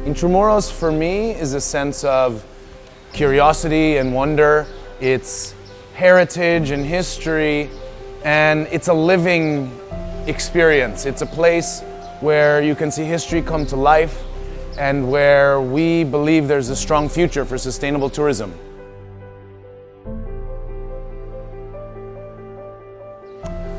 Intramuros for me is a sense of curiosity and wonder. It's heritage and history, and it's a living experience. It's a place where you can see history come to life and where we believe there's a strong future for sustainable tourism.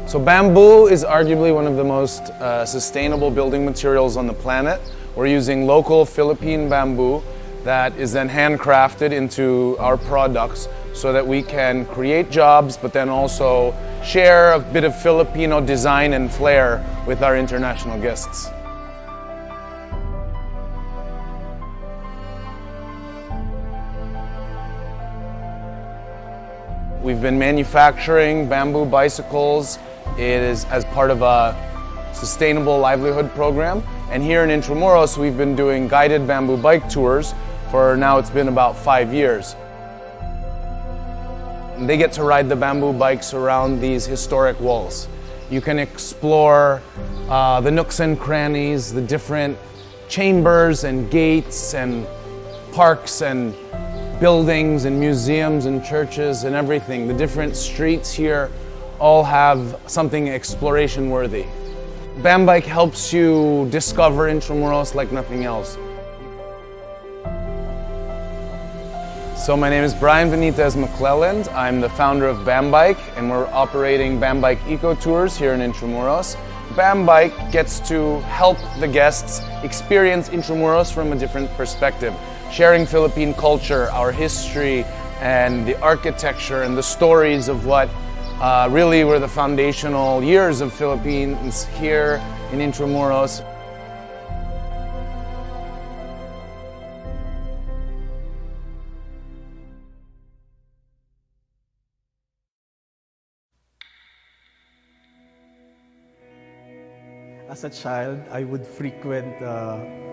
So bamboo is arguably one of the most sustainable building materials on the planet. We're using local Philippine bamboo that is then handcrafted into our products so that we can create jobs, but then also share a bit of Filipino design and flair with our international guests. We've been manufacturing bamboo bicycles. It is as part of a sustainable livelihood program. And here in Intramuros, we've been doing guided bamboo bike tours for now it's been about 5 years. And they get to ride the bamboo bikes around these historic walls. You can explore the nooks and crannies, the different chambers and gates and parks and buildings and museums and churches and everything. The different streets here all have something exploration worthy. Bambike helps you discover Intramuros like nothing else. So my name is Brian Benitez McClelland. I'm the founder of Bambike, and we're operating Bambike Eco Tours here in Intramuros. Bambike gets to help the guests experience Intramuros from a different perspective, sharing Philippine culture, our history, and the architecture and the stories of what really were the foundational years of Philippines here in Intramuros. As a child, I would frequent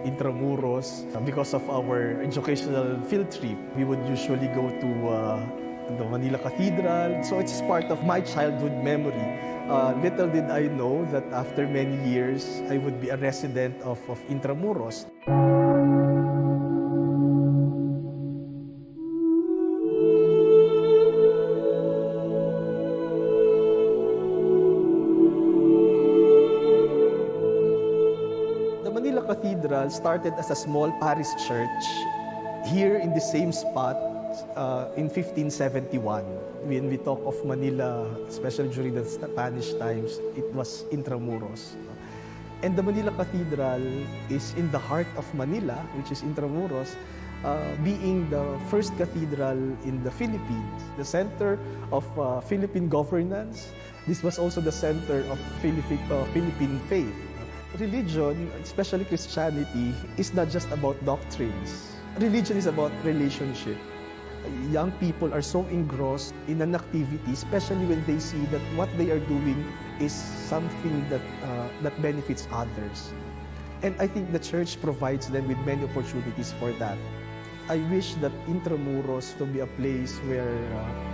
Intramuros because of our educational field trip. We would usually go to the Manila Cathedral. So it's part of my childhood memory. Little did I know that after many years, I would be a resident of Intramuros. The Manila Cathedral started as a small parish church here in the same spot in 1571. When we talk of Manila, especially during the Spanish times, it was Intramuros. And the Manila Cathedral is in the heart of Manila, which is Intramuros, being the first cathedral in the Philippines, the center of Philippine governance. This was also the center of Philippine faith. Religion, especially Christianity, is not just about doctrines. Religion is about relationship. Young people are so engrossed in an activity, especially when they see that what they are doing is something that benefits others. And I think the church provides them with many opportunities for that. I wish that Intramuros to be a place where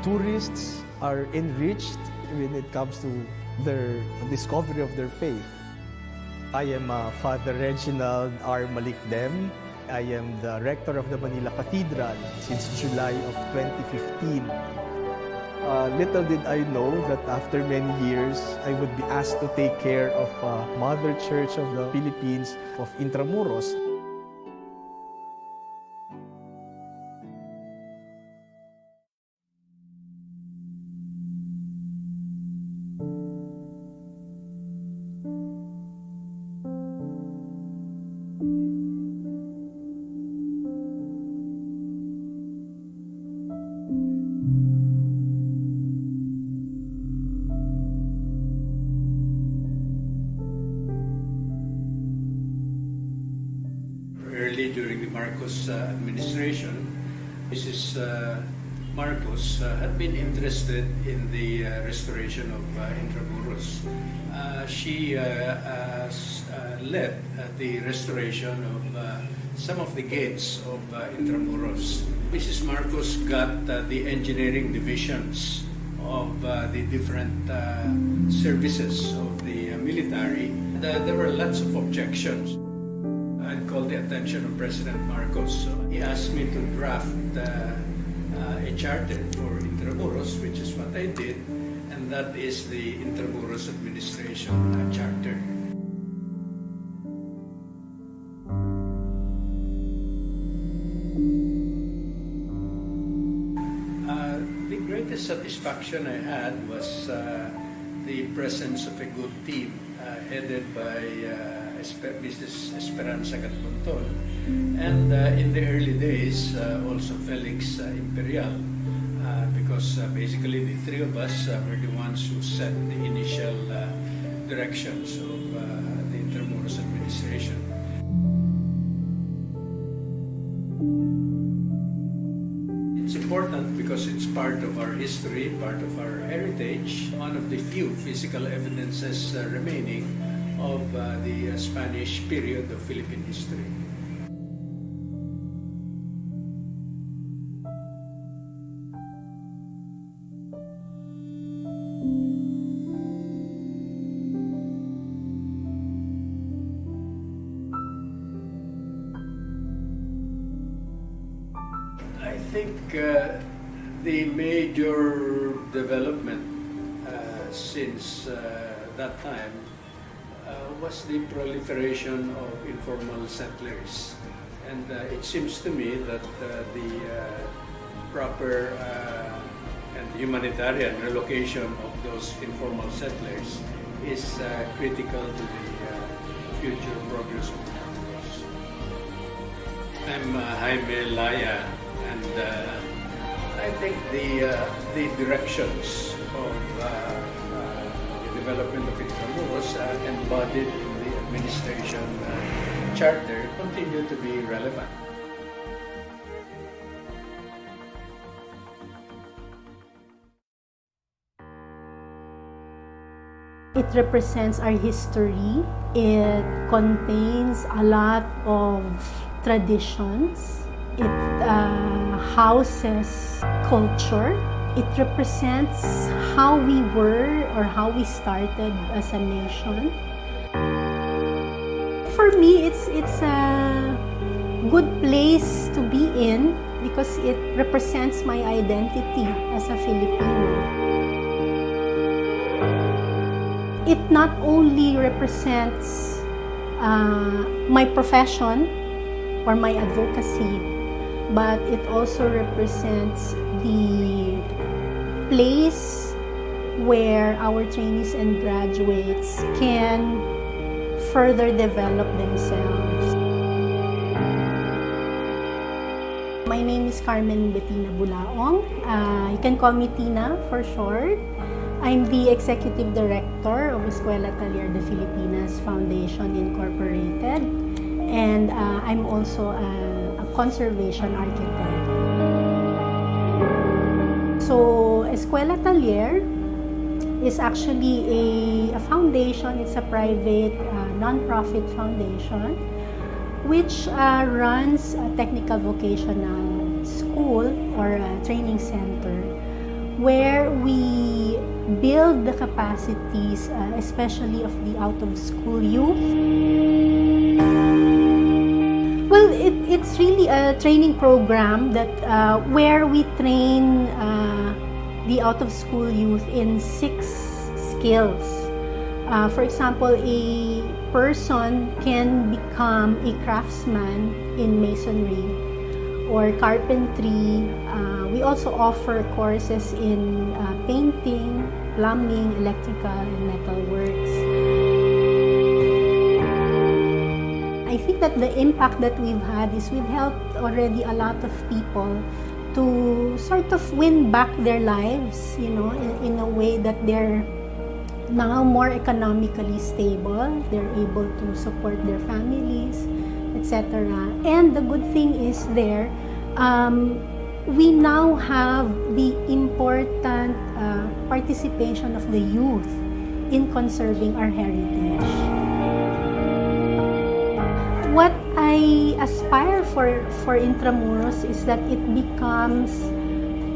tourists are enriched when it comes to their discovery of their faith. I am Father Reginald R. Malikdem. I am the rector of the Manila Cathedral since July of 2015. Little did I know that after many years, I would be asked to take care of Mother Church of the Philippines of Intramuros. Early during the Marcos administration, Mrs. Marcos had been interested in the restoration of Intramuros. She led the restoration of some of the gates of Intramuros. Mrs. Marcos got the engineering divisions of the different services of the military. There were lots of objections. I'd call the attention of President Marcos. So he asked me to draft a charter for Intramuros, which is what I did, and that is the Intramuros Administration Charter. The greatest satisfaction I had was the presence of a good team headed by Mrs. Esperanza Gatmonton, and in the early days also Felix Imperial, because basically the three of us were the ones who set the initial directions of the Intramuros Administration. It's important because it's part of our history, part of our heritage, one of the few physical evidences remaining of the Spanish period of Philippine history. I think the major development since that time was the proliferation of informal settlers. And it seems to me that the proper and humanitarian relocation of those informal settlers is critical to the future progress of Intramuros. I'm Jaime Laya, and I think the directions of the development of Intramuros embodied in the administration charter continue to be relevant. It represents our history. It contains a lot of traditions. It houses culture. It represents how we were or how we started as a nation. For me, it's a good place to be in because it represents my identity as a Filipino. It not only represents my profession or my advocacy, but it also represents the place where our trainees and graduates can further develop themselves. My name is Carmen Bettina Bulaong. You can call me Tina for short. I'm the Executive Director of Escuela Taller de Filipinas Foundation Incorporated, and I'm also a conservation architect. So, Escuela Taller is actually a foundation. It's a private non-profit foundation which runs a technical vocational school or a training center where we build the capacities, especially of the out-of-school youth. Well, it's really a training program that where we train the out-of-school youth in 6 skills. For example, a person can become a craftsman in masonry or carpentry. We also offer courses in painting, plumbing, electrical, and metalworks. I think that the impact that we've had is we've helped already a lot of people to sort of win back their lives, you know, in a way that they're now more economically stable, they're able to support their families, etc. And the good thing is we now have the important participation of the youth in conserving our heritage. What I aspire for Intramuros is that it becomes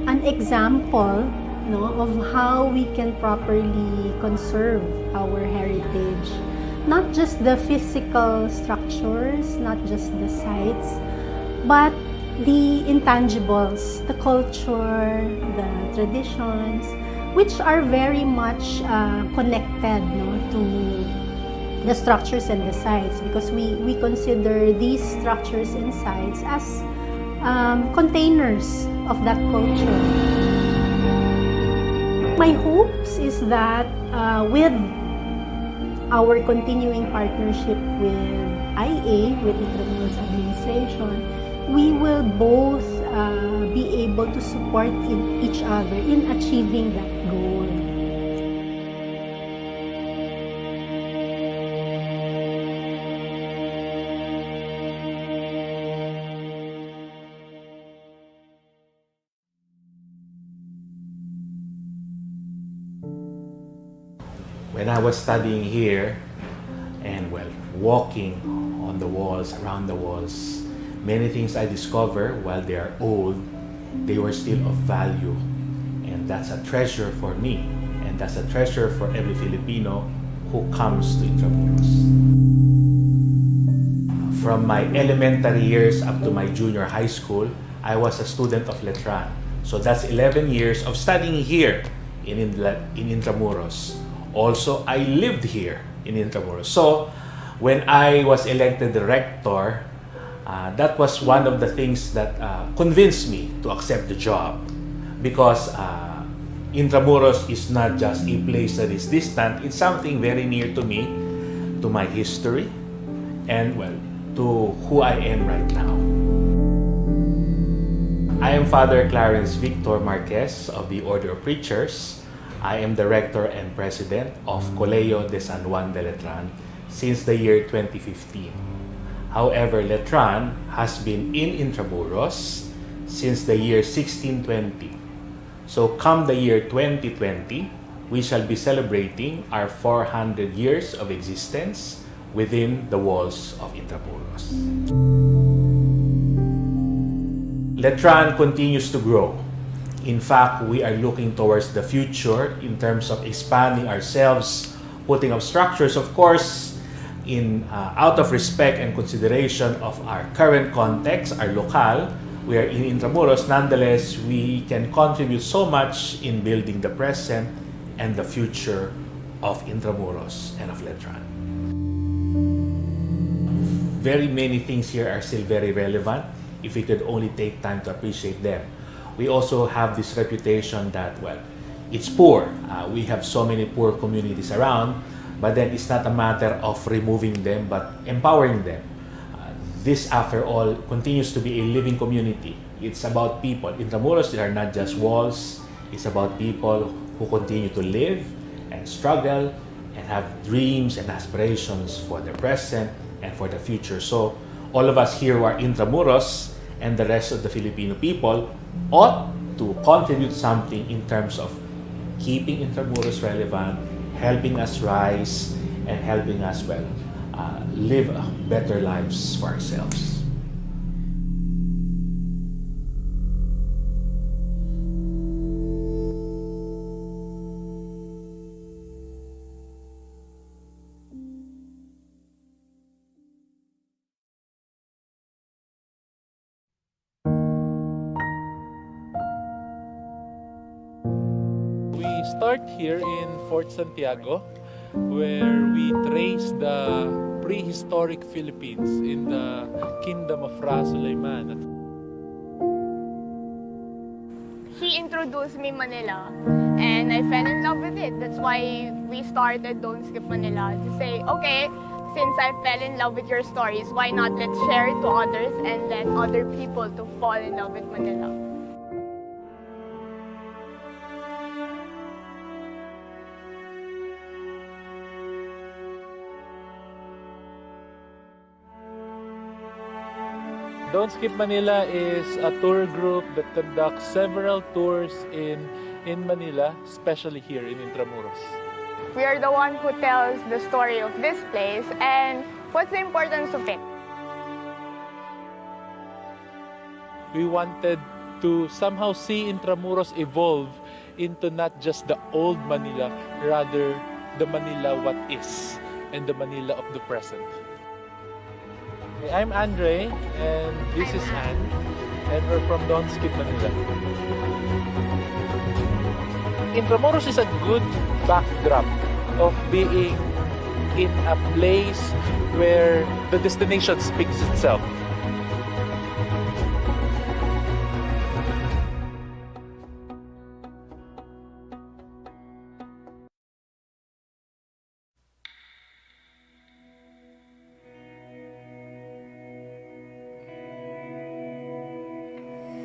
an example, of how we can properly conserve our heritage. not just the physical structures, not just the sites, but the intangibles, the culture, the traditions, which are very much connected, no, to the structures and the sites, because we consider these structures and sites as containers of that culture. My hopes is that with our continuing partnership with IA, with Intramuros Administration, we will both be able to support each other in achieving that goal. When I was studying here and walking on the walls, around the walls, many things I discovered while they are old, they were still of value. And that's a treasure for me. And that's a treasure for every Filipino who comes to Intramuros. From my elementary years up to my junior high school, I was a student of Letran. So that's 11 years of studying here in Intramuros. Also, I lived here in Intramuros. So, when I was elected the rector, that was one of the things that convinced me to accept the job. Because Intramuros is not just a place that is distant, it's something very near to me, to my history, and to who I am right now. I am Father Clarence Victor Marquez of the Order of Preachers. I am the rector and president of Colegio de San Juan de Letran since the year 2015. However, Letran has been in Intramuros since the year 1620. So come the year 2020, we shall be celebrating our 400 years of existence within the walls of Intramuros. Letran continues to grow. In fact, we are looking towards the future in terms of expanding ourselves, putting up structures, of course, out of respect and consideration of our current context, our locale. We are in Intramuros. Nonetheless, we can contribute so much in building the present and the future of Intramuros and of Letran. Very many things here are still very relevant if we could only take time to appreciate them. We also have this reputation that, it's poor. We have so many poor communities around, but then it's not a matter of removing them, but empowering them. This, after all, continues to be a living community. It's about people. Intramuros, they are not just walls. It's about people who continue to live and struggle and have dreams and aspirations for the present and for the future. So, all of us here who are Intramuros and the rest of the Filipino people ought to contribute something in terms of keeping Intramuros relevant, helping us rise, and helping us, live better lives for ourselves. We start here in Fort Santiago, where we trace the prehistoric Philippines in the Kingdom of Ra Sulaiman. He introduced me Manila, and I fell in love with it. That's why we started Don't Skip Manila, to say, okay, since I fell in love with your stories, why not let's share it to others and let other people to fall in love with Manila. Don't Skip Manila is a tour group that conducts several tours in Manila, especially here in Intramuros. We are the one who tells the story of this place and what's the importance of it. We wanted to somehow see Intramuros evolve into not just the old Manila, rather the Manila what is. and the Manila of the present. I'm Andre, and this is Anne, and we're from Don't Skip Manila. Intramuros is a good backdrop of being in a place where the destination speaks itself.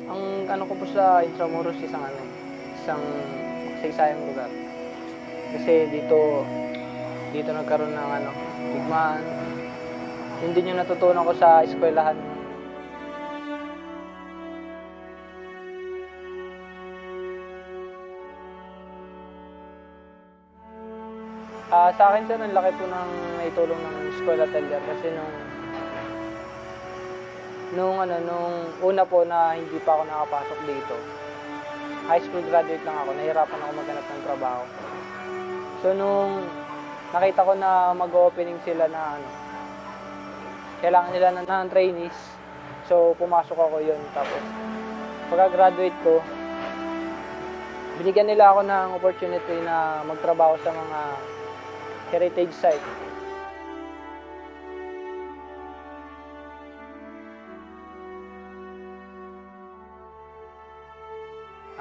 Ang ano ko po sa Intramuros isang makasaysayang lugar. Kasi dito nagkaroon ng digmaan. Yun din yung natutunan ko sa eskwelahan. Sa akin sir, ang laki po ng naitulong ng eskwela talyer kasi nung una po na hindi pa ako nakapasok dito, high school graduate lang ako, nahirapan ako maghanap ng trabaho. So nung nakita ko na mag-opening sila na kailangan nila ng trainees, so pumasok ako yun. Tapos pagka-graduate ko, binigyan nila ako ng opportunity na magtrabaho sa mga heritage site.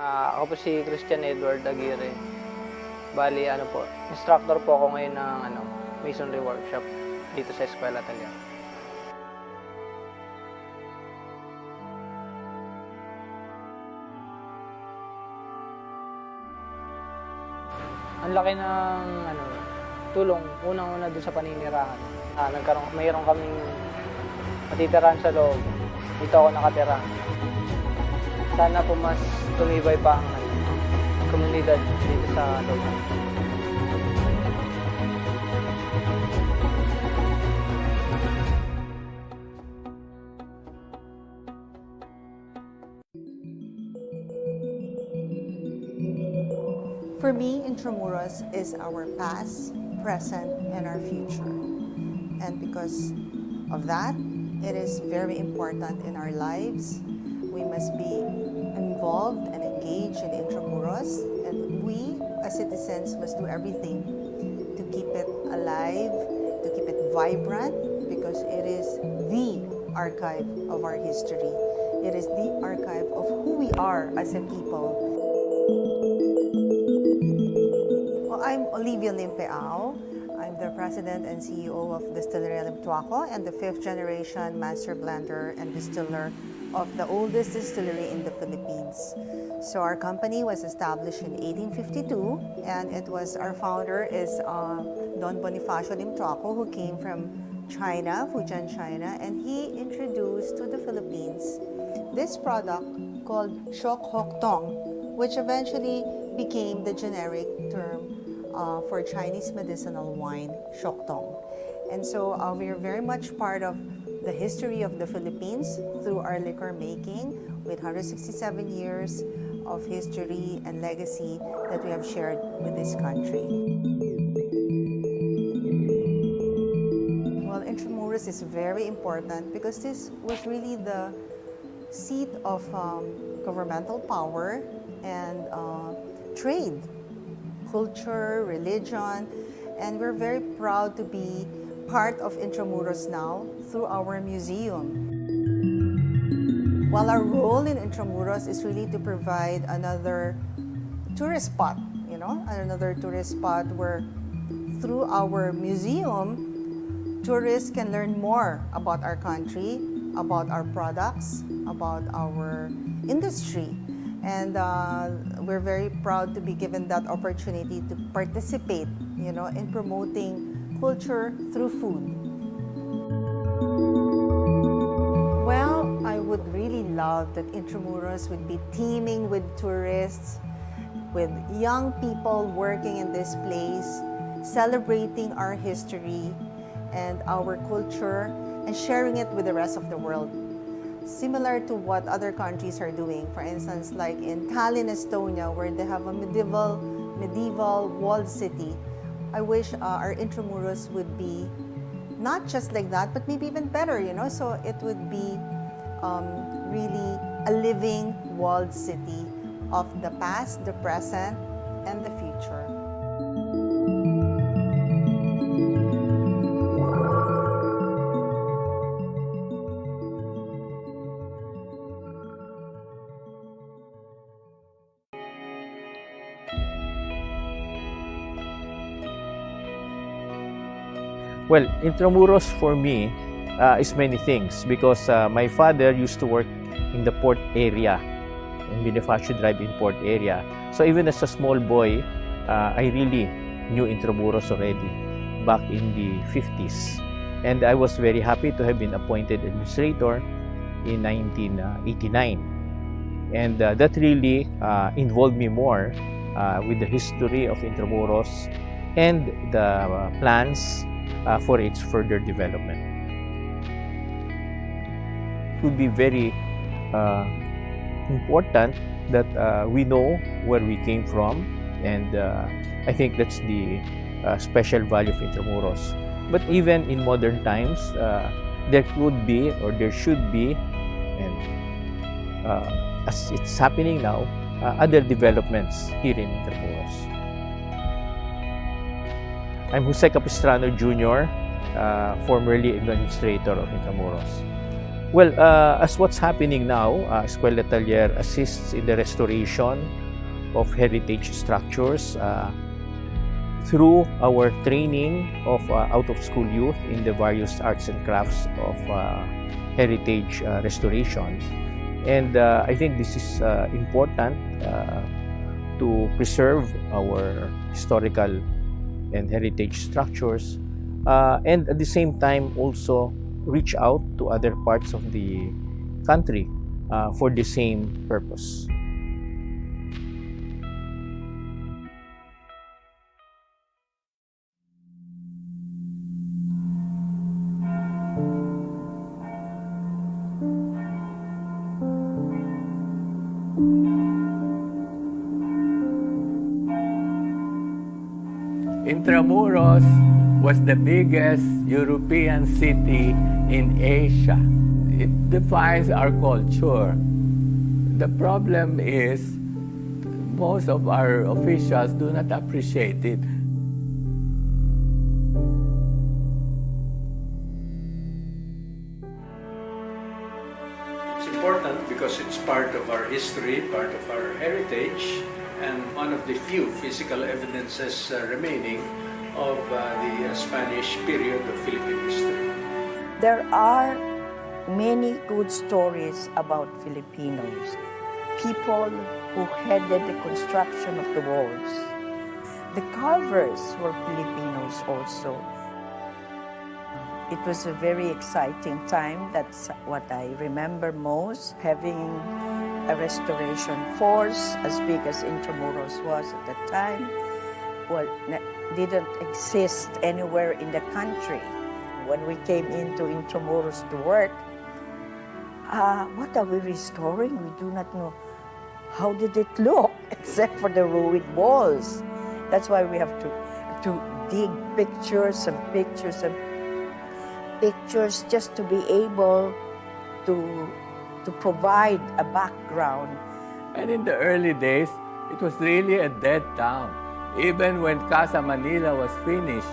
Ako po si Christian Edward Aguirre. Bali, instructor po ako ngayon ng masonry workshop dito sa Eskwela Talyer. Ang laki ng tulong, unang-una doon sa paninirahan. Mayroon kaming matitirahan sa loob. Dito ako nakatira. Sana po mas tumibay pa ang komunidad dito sa loob. For me, Intramuros is our past, present, and our future. And because of that, it is very important in our lives. We must be involved and engaged in Intramuros, and we, as citizens, must do everything to keep it alive, to keep it vibrant, because it is the archive of our history. It is the archive of who we are as a people. Well, I'm Olivia Limpeao. I'm the President and CEO of Distillery Limtuaco and the 5th generation master blender and distiller of the oldest distillery in the Philippines. So our company was established in 1852, and our founder is Don Bonifacio Limtuaco, who came from China, Fujian, China, and he introduced to the Philippines this product called Shok Hok Tong, which eventually became the generic term for Chinese medicinal wine, Shok Tong. And so we are very much part of the history of the Philippines through our liquor making, with 167 years of history and legacy that we have shared with this country. Well, Intramuros is very important because this was really the seat of governmental power and trade, culture, religion, and we're very proud to be part of Intramuros now through our museum. While our role in Intramuros is really to provide another tourist spot, another tourist spot where through our museum, tourists can learn more about our country, about our products, about our industry. And we're very proud to be given that opportunity to participate, in promoting culture through food. Well, I would really love that Intramuros would be teeming with tourists, with young people working in this place, celebrating our history and our culture, and sharing it with the rest of the world. Similar to what other countries are doing. For instance, like in Tallinn, Estonia, where they have a medieval walled city. I wish our Intramuros would be not just like that, but maybe even better, you know? So it would be really a living walled city of the past, the present, and the future. Well, Intramuros for me is many things because my father used to work in the port area, in Bonifacio Drive in port area. So even as a small boy, I really knew Intramuros already back in the 50s. And I was very happy to have been appointed administrator in 1989. And that really involved me more with the history of Intramuros and the plans for its further development. It would be very important that we know where we came from, and I think that's the special value of Intramuros. But even in modern times, there could be or there should be, and as it's happening now, other developments here in Intramuros. I'm Jose Capistrano Jr., formerly administrator of Intramuros. Well, as what's happening now, Escuela Taller assists in the restoration of heritage structures through our training of out-of-school youth in the various arts and crafts of heritage restoration. And I think this is important to preserve our historical and heritage structures, and at the same time also reach out to other parts of the country for the same purpose. Intramuros was the biggest European city in Asia. It defines our culture. The problem is most of our officials do not appreciate it. It's important because it's part of our history, part of our heritage, and one of the few physical evidences remaining of the Spanish period of Philippine history. There are many good stories about Filipinos, people who headed the construction of the walls. The carvers were Filipinos also. It was a very exciting time. That's what I remember most, having a restoration force as big as Intramuros was at that time. Well, didn't exist anywhere in the country. When we came into Intramuros to work, what are we restoring? We do not know. How did it look, except for the ruined walls? That's why we have to dig pictures and pictures and pictures just to be able to provide a background. And in the early days, it was really a dead town. Even when Casa Manila was finished,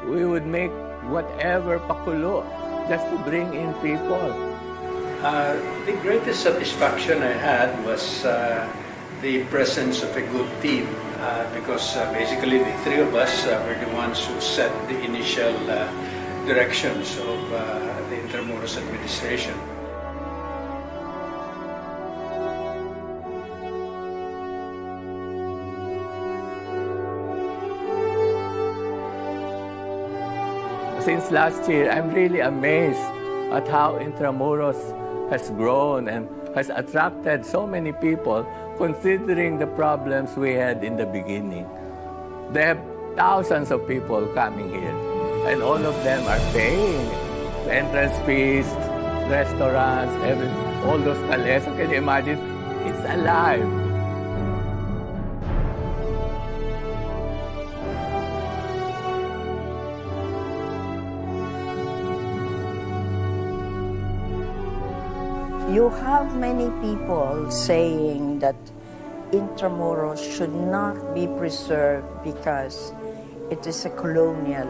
we would make whatever pakulo just to bring in people. The greatest satisfaction I had was the presence of a good team because basically the three of us were the ones who set the initial directions of the Intramuros Administration. Since last year, I'm really amazed at how Intramuros has grown and has attracted so many people considering the problems we had in the beginning. They have thousands of people coming here, and all of them are paying entrance fees, restaurants, all those chalets. Can you imagine? It's alive. You have many people saying that Intramuros should not be preserved because it is a colonial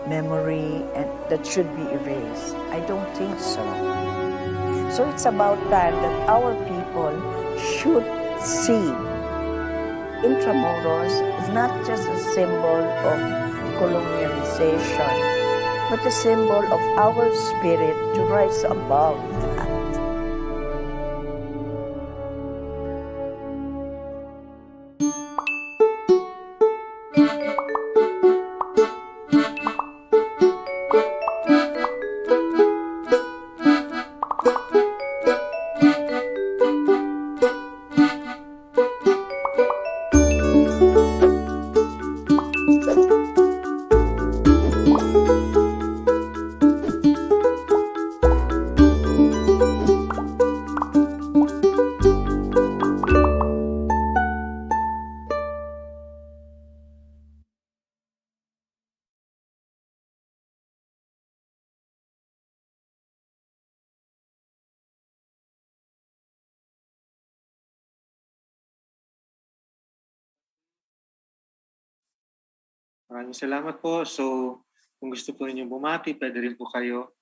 memory and that should be erased. I don't think so. So it's about time that our people should see Intramuros is not just a symbol of colonialization, but a symbol of our spirit to rise above that. Maraming salamat po. So, kung gusto po ninyong bumati, pwede rin po kayo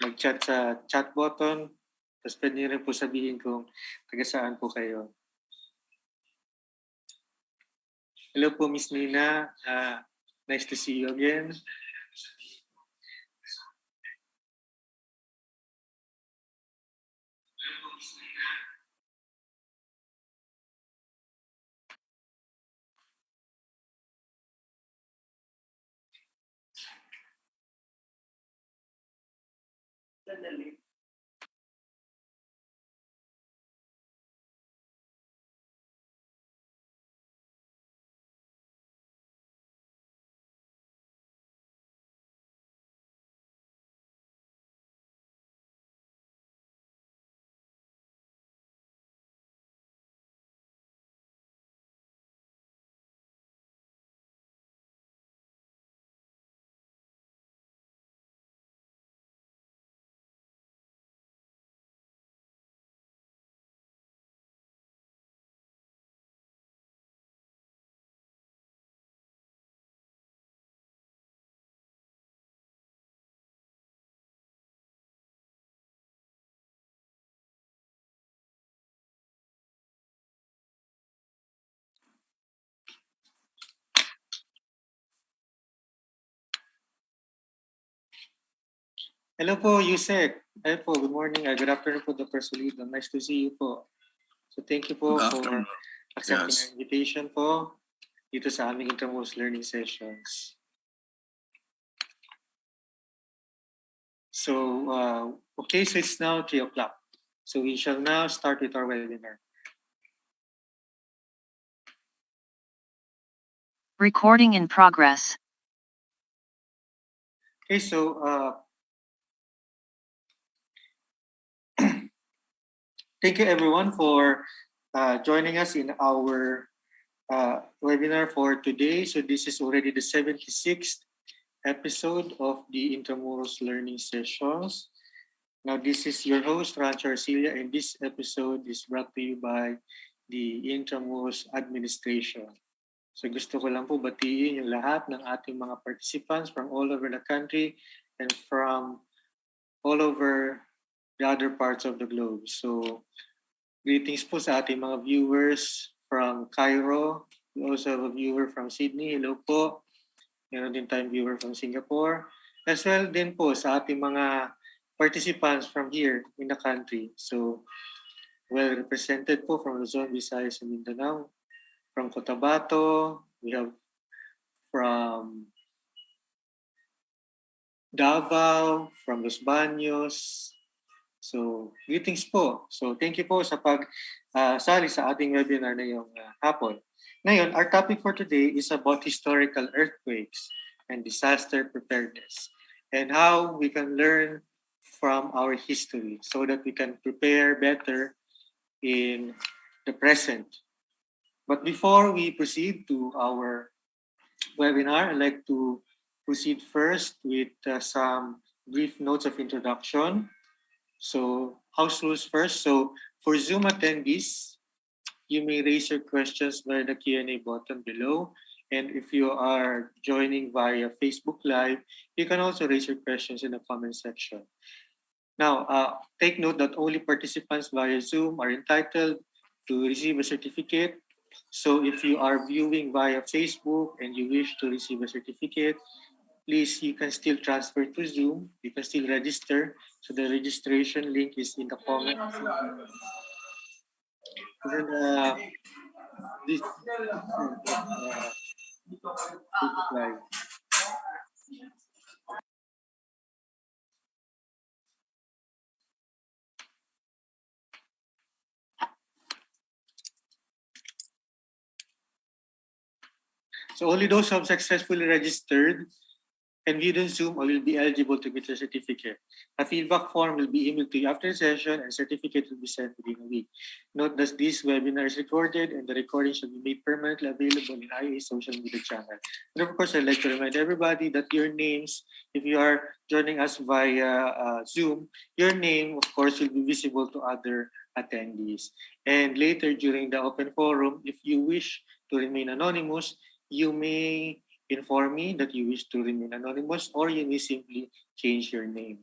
mag-chat sa chat button. Tapos pwede niyo rin po sabihin kung taga saan po kayo. Hello po, Miss Nina. Nice to see you again. Hello po, Yusek. Hello po, good morning. Good afternoon po, Dr. Solidum. Nice to see you po. So thank you po for accepting our invitation po dito sa aming Intramuros Learning Sessions. So, okay, so it's now 3 o'clock. So we shall now start with our webinar. Recording in progress. Okay, so thank you everyone for joining us in our webinar for today. So this is already the 76th episode of the Intramuros Learning Sessions. Now this is your host, Rancho Arcilia, and this episode is brought to you by the Intramuros Administration. So gusto ko lang po batiin yung lahat ng ating mga participants from all over the country and from all over the other parts of the globe. So greetings po sa ating mga viewers from Cairo. We also have a viewer from Sydney. Hello po. Meron din tayong viewer from Singapore. As well din po sa ating mga participants from here in the country. So well represented po from Luzon, Visayas, and Mindanao. From Cotabato, we have from Davao, from Los Baños. So, greetings po. So, thank you po sa pag-sali sa ating webinar na yung hapon. Ngayon, our topic for today is about historical earthquakes and disaster preparedness and how we can learn from our history so that we can prepare better in the present. But before we proceed to our webinar, I'd like to proceed first with some brief notes of introduction. So house rules first. So for Zoom attendees, you may raise your questions via the Q&A button below. And if you are joining via Facebook Live, you can also raise your questions in the comment section. Now, take note that only participants via Zoom are entitled to receive a certificate. So if you are viewing via Facebook and you wish to receive a certificate, please, you can still transfer to Zoom. You can still register. So the registration link is in the comment. Then, this Facebook Live. So only those who have successfully registered and viewed on Zoom will be eligible to get a certificate. A feedback form will be emailed to you after the session and certificate will be sent within a week. Note that this webinar is recorded and the recording should be made permanently available in IA social media channel. And of course, I'd like to remind everybody that your names, if you are joining us via Zoom, your name, of course, will be visible to other attendees. And later during the open forum, if you wish to remain anonymous, you may inform me that you wish to remain anonymous, or you may simply change your name.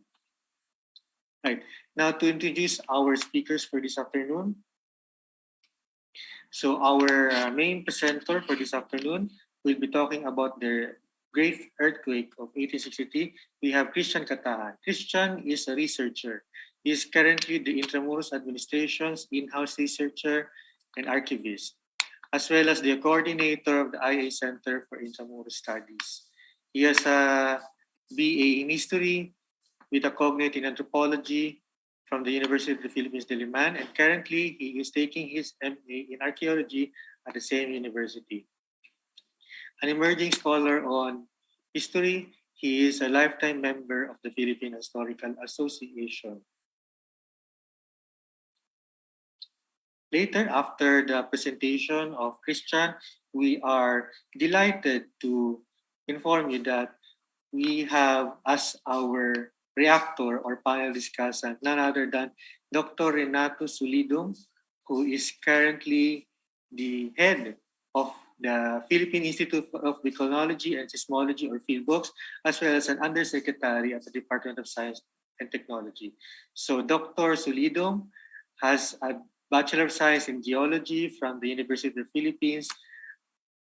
Right. Now to introduce our speakers for this afternoon. So our main presenter for this afternoon will be talking about the great earthquake of 1863. We have Christian Catahan. Christian is a researcher. He is currently the Intramuros Administration's in-house researcher and archivist, as well as the coordinator of the IA Center for Intramuros Studies. He has a BA in History with a cognate in Anthropology from the University of the Philippines, Diliman, and currently he is taking his MA in Archaeology at the same university. An emerging scholar on history, he is a lifetime member of the Philippine Historical Association. Later, after the presentation of Christian, we are delighted to inform you that we have as our reactor or panel discussant none other than Dr. Renato Solidum, who is currently the head of the Philippine Institute of Volcanology and Seismology, or PHIVOLCS, as well as an undersecretary at the Department of Science and Technology. So Dr. Solidum has a Bachelor of Science in Geology from the University of the Philippines,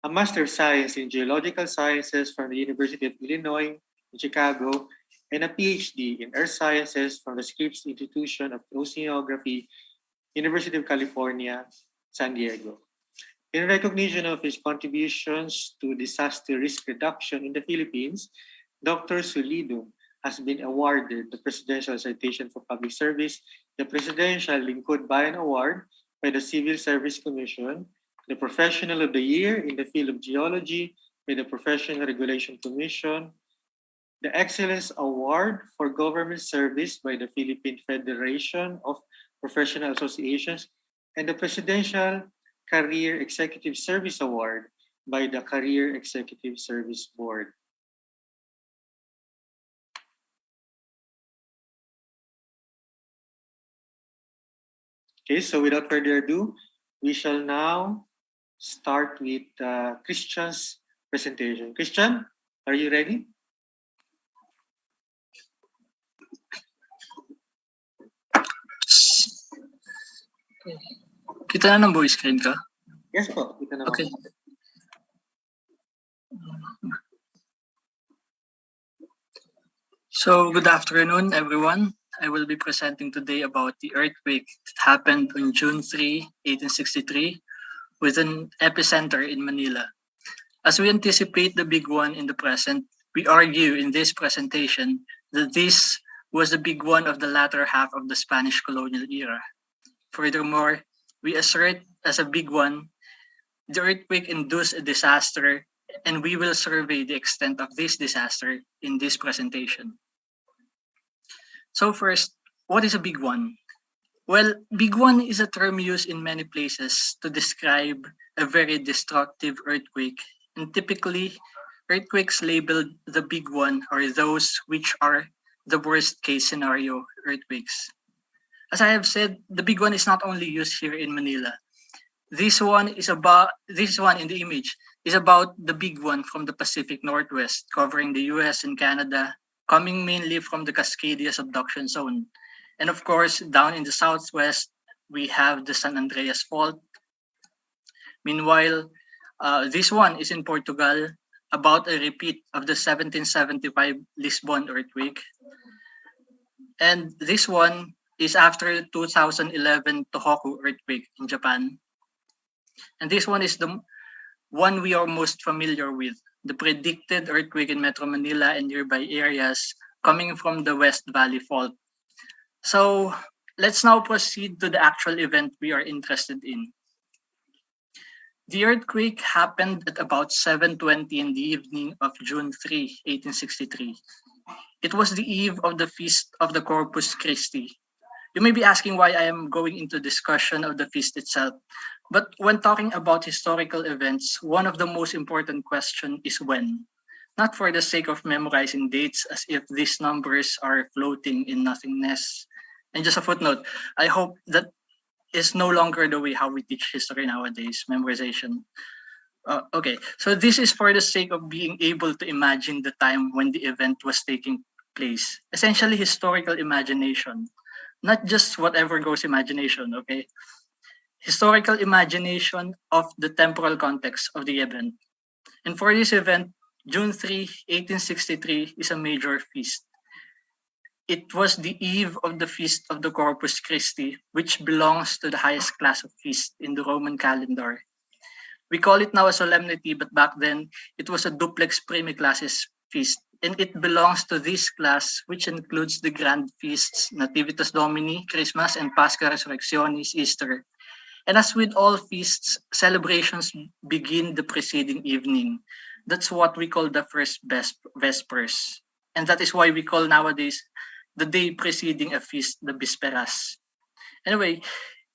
a Master of Science in Geological Sciences from the University of Illinois in Chicago, and a PhD in Earth Sciences from the Scripps Institution of Oceanography, University of California, San Diego. In recognition of his contributions to disaster risk reduction in the Philippines, Dr. Solidum has been awarded the Presidential Citation for Public Service, the Presidential Lingkod Bayan Award by the Civil Service Commission, the Professional of the Year in the field of geology by the Professional Regulation Commission, the Excellence Award for Government Service by the Philippine Federation of Professional Associations, and the Presidential Career Executive Service Award by the Career Executive Service Board. Okay, so without further ado, we shall now start with Christian's presentation. Christian, are you ready? Kita na ng voice screen ka? Yes po, kita na. Okay. So, good afternoon, everyone. I will be presenting today about the earthquake that happened on June 3, 1863, with an epicenter in Manila. As we anticipate the big one in the present, we argue in this presentation that this was the big one of the latter half of the Spanish colonial era. Furthermore, we assert as a big one, the earthquake induced a disaster, and we will survey the extent of this disaster in this presentation. So first, what is a big one? Well, big one is a term used in many places to describe a very destructive earthquake, and typically, earthquakes labeled the big one are those which are the worst case scenario earthquakes. As I have said, the big one is not only used here in Manila. This one in the image is about the big one from the Pacific Northwest, covering the US and Canada, coming mainly from the Cascadia subduction zone. And of course, down in the southwest, we have the San Andreas Fault. Meanwhile, this one is in Portugal, about a repeat of the 1775 Lisbon earthquake. And this one is after 2011 Tohoku earthquake in Japan. And this one is the one we are most familiar with, the predicted earthquake in Metro Manila and nearby areas coming from the West Valley Fault. So let's now proceed to the actual event we are interested in. The earthquake happened at about 7:20 in the evening of June 3, 1863. It was the eve of the feast of the Corpus Christi. You may be asking why I am going into discussion of the feast itself. But when talking about historical events, one of the most important questions is when. Not for the sake of memorizing dates as if these numbers are floating in nothingness. And just a footnote, I hope that is no longer the way how we teach history nowadays, memorization. Okay, so this is for the sake of being able to imagine the time when the event was taking place. Essentially historical imagination, not just whatever goes imagination, okay? Historical imagination of the temporal context of the event. And for this event, June 3, 1863 is a major feast. It was the eve of the feast of the Corpus Christi, which belongs to the highest class of feast in the Roman calendar. We call it now a solemnity, but back then it was a duplex primiclasses feast, and it belongs to this class, which includes the grand feasts, Nativitas Domini, Christmas, and Pascha Resurrectionis, Easter. And as with all feasts, celebrations begin the preceding evening. That's what we call the first Vespers. And that is why we call nowadays the day preceding a feast the Bisperas. Anyway,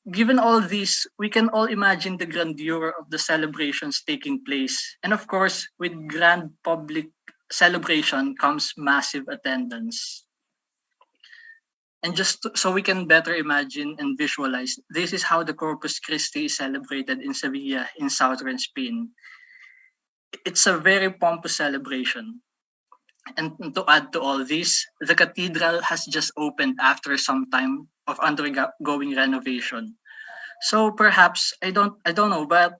given all this, we can all imagine the grandeur of the celebrations taking place. And of course, with grand public celebration comes massive attendance. And so we can better imagine and visualize, this is how the Corpus Christi is celebrated in Sevilla in southern Spain. It's a very pompous celebration. And to add to all this, the cathedral has just opened after some time of undergoing renovation. So perhaps, I don't know, but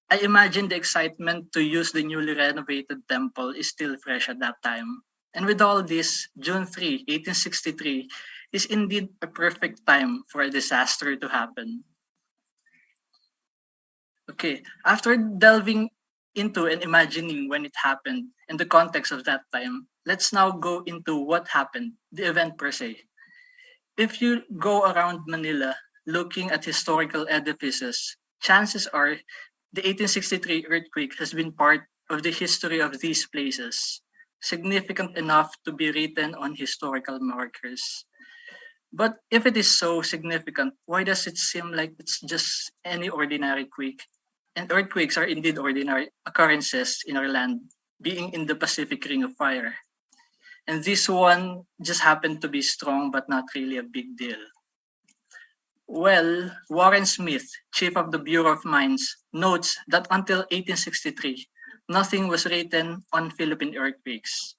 I imagine the excitement to use the newly renovated temple is still fresh at that time. And with all this, June 3, 1863 is indeed a perfect time for a disaster to happen. Okay, after delving into and imagining when it happened in the context of that time, let's now go into what happened, the event per se. If you go around Manila looking at historical edifices, chances are the 1863 earthquake has been part of the history of these places, significant enough to be written on historical markers. But if it is so significant, why does it seem like it's just any ordinary quake? And earthquakes are indeed ordinary occurrences in our land, being in the Pacific Ring of Fire. And this one just happened to be strong, but not really a big deal. Well, Warren Smith, chief of the Bureau of Mines, notes that until 1863, nothing was written on Philippine earthquakes.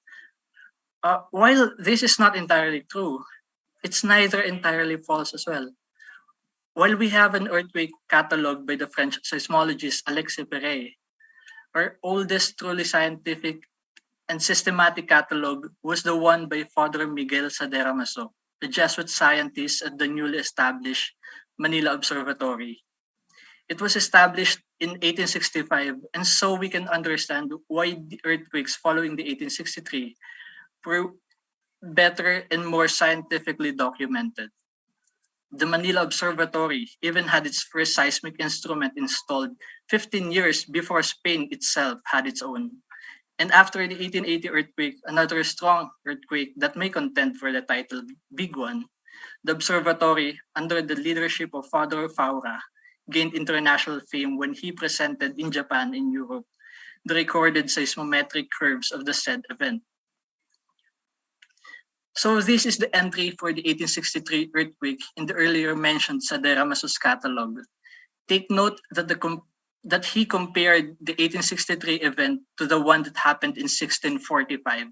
While this is not entirely true, it's neither entirely false as well. While we have an earthquake catalog by the French seismologist Alexis Perret, our oldest truly scientific and systematic catalog was the one by Father Miguel Sadera Maso, a Jesuit scientist at the newly established Manila Observatory. It was established in 1865, and so we can understand why the earthquakes following the 1863 were better and more scientifically documented. The Manila Observatory even had its first seismic instrument installed 15 years before Spain itself had its own. And after the 1880 earthquake, another strong earthquake that may contend for the title Big One, the observatory, under the leadership of Father Faura, gained international fame when he presented in Japan and Europe the recorded seismometric curves of the said event. So this is the entry for the 1863 earthquake in the earlier mentioned Sadera Masus catalog. Take note that that he compared the 1863 event to the one that happened in 1645.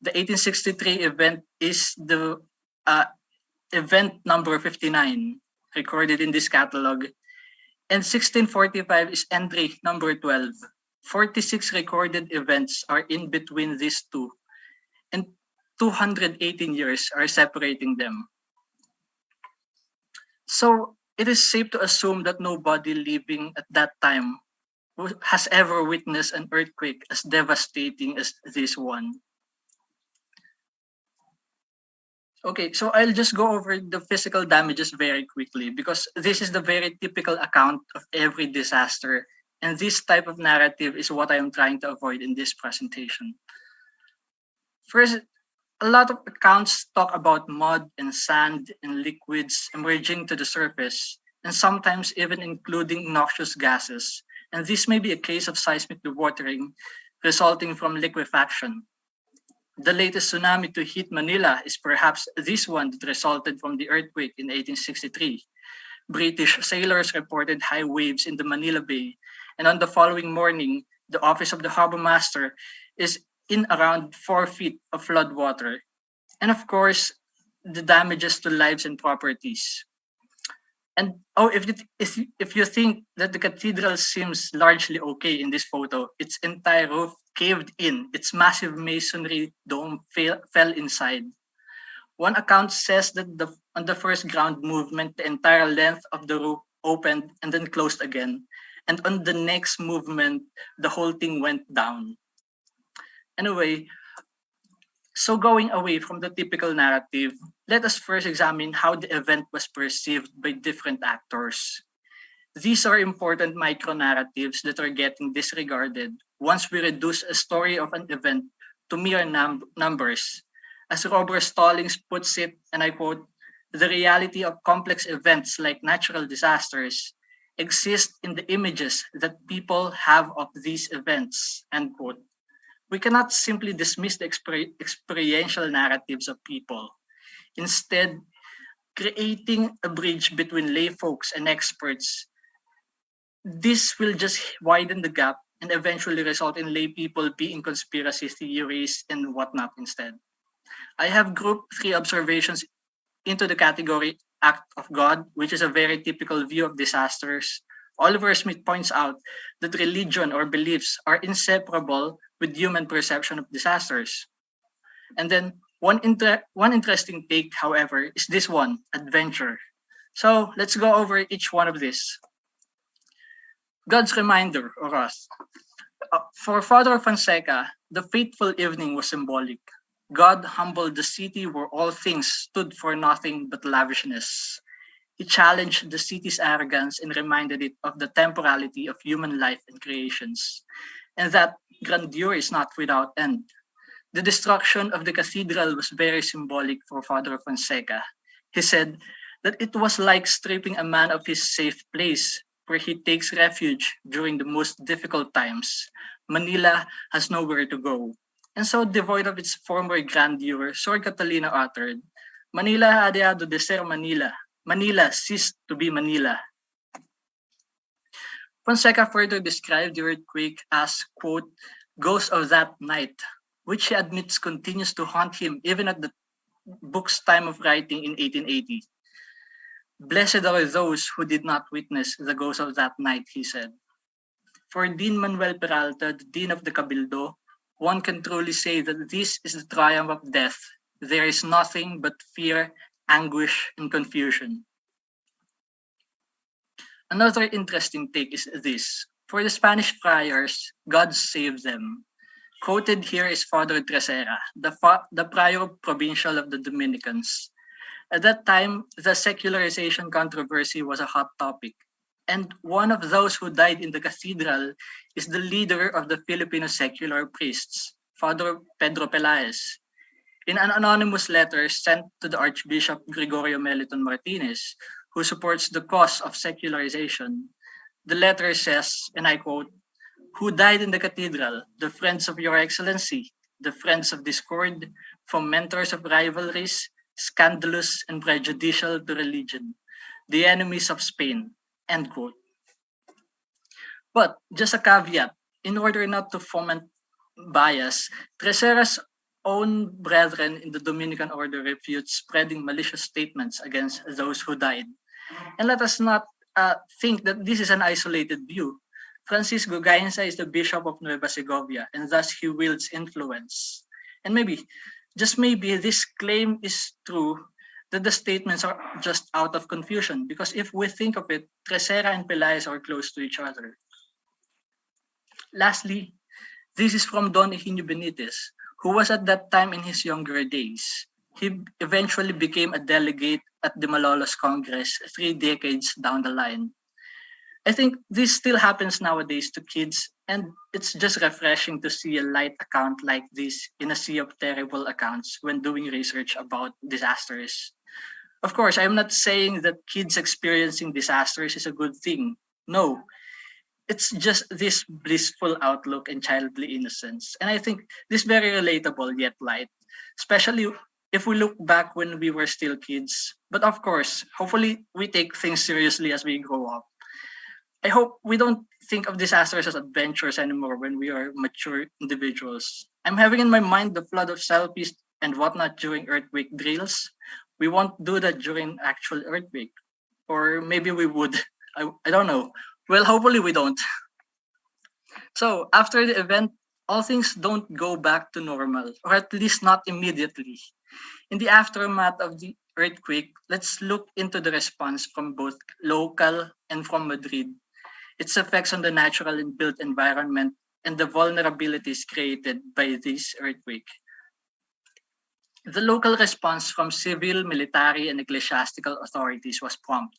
The 1863 event is the event number 59 recorded in this catalog, and 1645 is entry number 12. 46 recorded events are in between these two, and 218 years are separating them. So it is safe to assume that nobody living at that time has ever witnessed an earthquake as devastating as this one. Okay, so I'll just go over the physical damages very quickly because this is the very typical account of every disaster, and this type of narrative is what I am trying to avoid in this presentation. First, a lot of accounts talk about mud and sand and liquids emerging to the surface, and sometimes even including noxious gases. And this may be a case of seismic dewatering resulting from liquefaction. The latest tsunami to hit Manila is perhaps this one that resulted from the earthquake in 1863. British sailors reported high waves in the Manila Bay, and on the following morning, the office of the harbor master is in around 4 feet of flood water. And of course, the damages to lives and properties. And if you think that the cathedral seems largely okay in this photo, its entire roof caved in, its massive masonry dome fell inside. One account says that on the first ground movement, the entire length of the roof opened and then closed again. And on the next movement, the whole thing went down. Anyway, so going away from the typical narrative, let us first examine how the event was perceived by different actors. These are important micro-narratives that are getting disregarded once we reduce a story of an event to mere numbers. As Robert Stallings puts it, and I quote, "The reality of complex events like natural disasters exist in the images that people have of these events," end quote. We cannot simply dismiss the experiential narratives of people. Instead, creating a bridge between lay folks and experts, this will just widen the gap and eventually result in lay people being conspiracy theories and whatnot instead. I have grouped 3 observations into the category act of God, which is a very typical view of disasters. Oliver Smith points out that religion or beliefs are inseparable with human perception of disasters. And then one interesting take, however, is this one, adventure. So let's go over each one of these. God's reminder, or us. For Father Fonseca, the fateful evening was symbolic. God humbled the city where all things stood for nothing but lavishness. He challenged the city's arrogance and reminded it of the temporality of human life and creations, and that grandeur is not without end. The destruction of the cathedral was very symbolic for Father Fonseca. He said that it was like stripping a man of his safe place, where he takes refuge during the most difficult times. Manila has nowhere to go. And so, devoid of its former grandeur, Sor Catalina uttered, "Manila ha dejado de ser Manila. Manila ceased to be Manila." Fonseca further described the earthquake as, quote, "ghost of that night," which he admits continues to haunt him even at the book's time of writing in 1880. "Blessed are those who did not witness the ghost of that night," he said. For Dean Manuel Peralta, the Dean of the Cabildo, one can truly say that this is the triumph of death. There is nothing but fear, anguish, and confusion. Another interesting take is this. For the Spanish friars, God saved them. Quoted here is Father Tresera, the prior provincial of the Dominicans. At that time, the secularization controversy was a hot topic. And one of those who died in the cathedral is the leader of the Filipino secular priests, Father Pedro Pelaez. In an anonymous letter sent to the Archbishop Gregorio Meliton Martinez, who supports the cause of secularization, the letter says, and I quote, "Who died in the cathedral, the friends of your excellency, the friends of discord, fomenters of rivalries, scandalous and prejudicial to religion, the enemies of Spain, end quote. But just a caveat, in order not to foment bias, Tresera's own brethren in the Dominican order refute spreading malicious statements against those who died. And let us not think that this is an isolated view. Francisco Gainza is the Bishop of Nueva Segovia, and thus he wields influence. And maybe, just maybe, this claim is true that the statements are just out of confusion, because if we think of it, Tresera and Pelaez are close to each other. Lastly, this is from Don Eugenio Benitez, who was at that time in his younger days. He eventually became a delegate at the Malolos Congress 3 decades down the line. I think this still happens nowadays to kids, and it's just refreshing to see a light account like this in a sea of terrible accounts when doing research about disasters. Of course, I'm not saying that kids experiencing disasters is a good thing. No, it's just this blissful outlook and childly innocence. And I think this very relatable yet light, especially if we look back when we were still kids. But of course, hopefully we take things seriously as we grow up. I hope we don't think of disasters as adventures anymore when we are mature individuals. I'm having in my mind the flood of selfies and whatnot during earthquake drills. We won't do that during actual earthquake. Or maybe we would. I don't know. Well, hopefully we don't. So after the event, all things don't go back to normal, or at least not immediately. In the aftermath of the earthquake, let's look into the response from both local and from Madrid, its effects on the natural and built environment, and the vulnerabilities created by this earthquake. The local response from civil, military, and ecclesiastical authorities was prompt.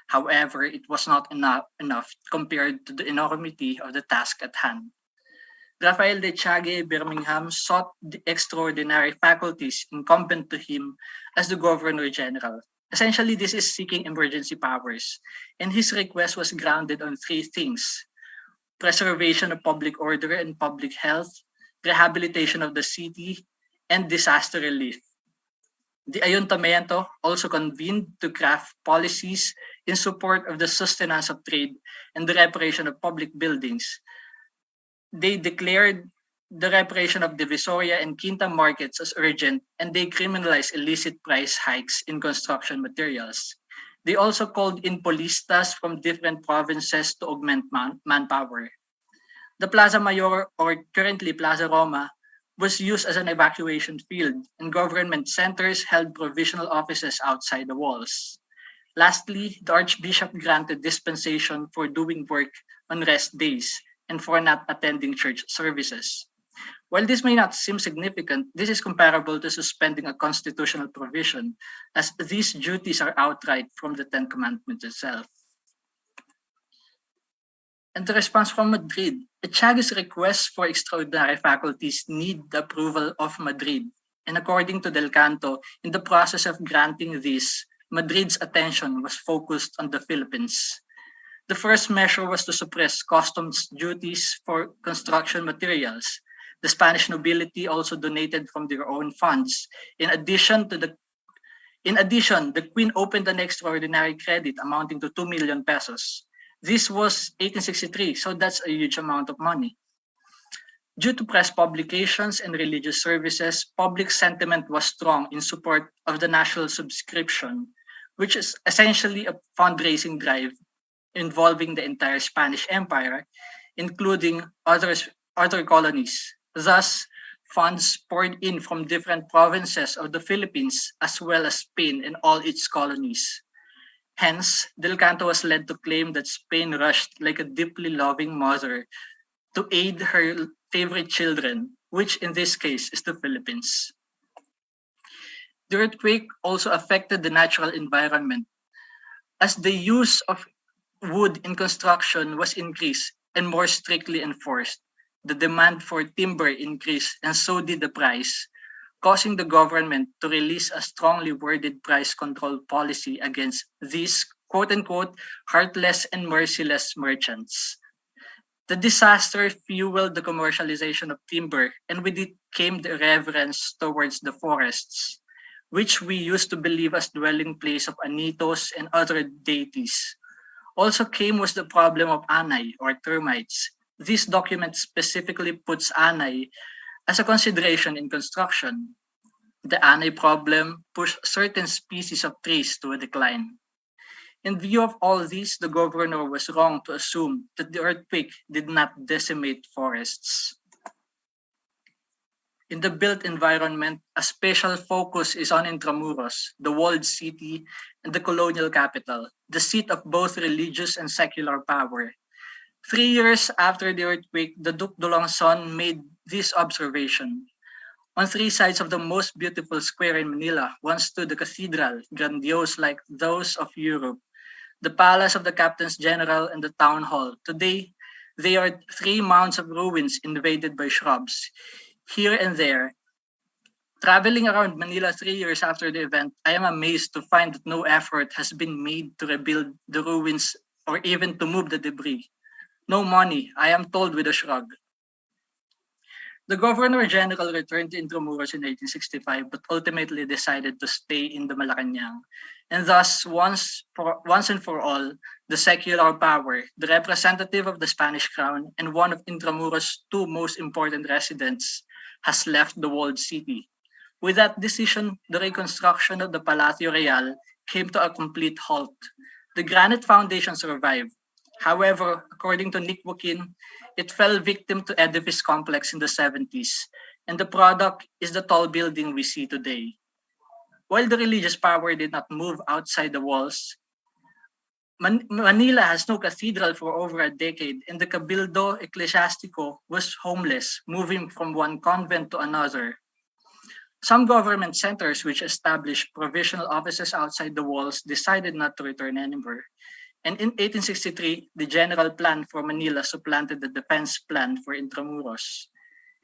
However, it was not enough compared to the enormity of the task at hand. Rafael de Chague Birmingham sought the extraordinary faculties incumbent to him as the Governor General. Essentially, this is seeking emergency powers, and his request was grounded on 3 things: preservation of public order and public health, rehabilitation of the city, and disaster relief. The Ayuntamiento also convened to craft policies in support of the sustenance of trade and the reparation of public buildings. They declared the reparation of Divisoria and Quinta markets as urgent, and they criminalized illicit price hikes in construction materials. They also called in polistas from different provinces to augment manpower. The Plaza Mayor, or currently Plaza Roma, was used as an evacuation field, and government centers held provisional offices outside the walls. Lastly, the Archbishop granted dispensation for doing work on rest days and for not attending church services. While this may not seem significant, this is comparable to suspending a constitutional provision, as these duties are outright from the Ten Commandments itself. And the response from Madrid. Echague's request for extraordinary faculties need the approval of Madrid. And according to Del Canto, in the process of granting this, Madrid's attention was focused on the Philippines. The first measure was to suppress customs duties for construction materials. The Spanish nobility also donated from their own funds. In addition, the Queen opened an extraordinary credit amounting to 2 million pesos. This was 1863, so that's a huge amount of money. Due to press publications and religious services, public sentiment was strong in support of the national subscription, which is essentially a fundraising drive involving the entire Spanish Empire, including other colonies. Thus, funds poured in from different provinces of the Philippines as well as Spain and all its colonies. Hence, Del Canto was led to claim that Spain rushed like a deeply loving mother to aid her favorite children, which in this case is the Philippines. The earthquake also affected the natural environment, as the use of wood in construction was increased and more strictly enforced. The demand for timber increased, and so did the price, causing the government to release a strongly worded price control policy against these quote-unquote heartless and merciless merchants. The disaster fueled the commercialization of timber, and with it came the reverence towards the forests, which we used to believe as dwelling place of anitos and other deities. Also came was the problem of anay or termites. This document specifically puts anay as a consideration in construction. The anay problem pushed certain species of trees to a decline. In view of all this, the governor was wrong to assume that the earthquake did not decimate forests. In the built environment, a special focus is on Intramuros, the walled city and the colonial capital, the seat of both religious and secular power. 3 years after the earthquake, the Duc d'Alençon made this observation. On 3 sides of the most beautiful square in Manila once stood the cathedral, grandiose like those of Europe, the palace of the captains general and the town hall. Today, they are 3 mounds of ruins invaded by shrubs. Here and there, traveling around Manila 3 years after the event, I am amazed to find that no effort has been made to rebuild the ruins or even to move the debris. No money, I am told with a shrug. The Governor General returned to Intramuros in 1865 but ultimately decided to stay in the Malacanang. And thus, once and for all, the secular power, the representative of the Spanish crown, and one of Intramuros' 2 most important residents, has left the walled city. With that decision, the reconstruction of the Palacio Real came to a complete halt. The granite foundation survived. However, according to Nick Joaquin, it fell victim to edifice complex in the 70s, and the product is the tall building we see today. While the religious power did not move outside the walls, Manila has no cathedral for over a decade, and the Cabildo Eclesiastico was homeless, moving from one convent to another. Some government centers which established provisional offices outside the walls decided not to return anymore. And in 1863, the general plan for Manila supplanted the defense plan for Intramuros.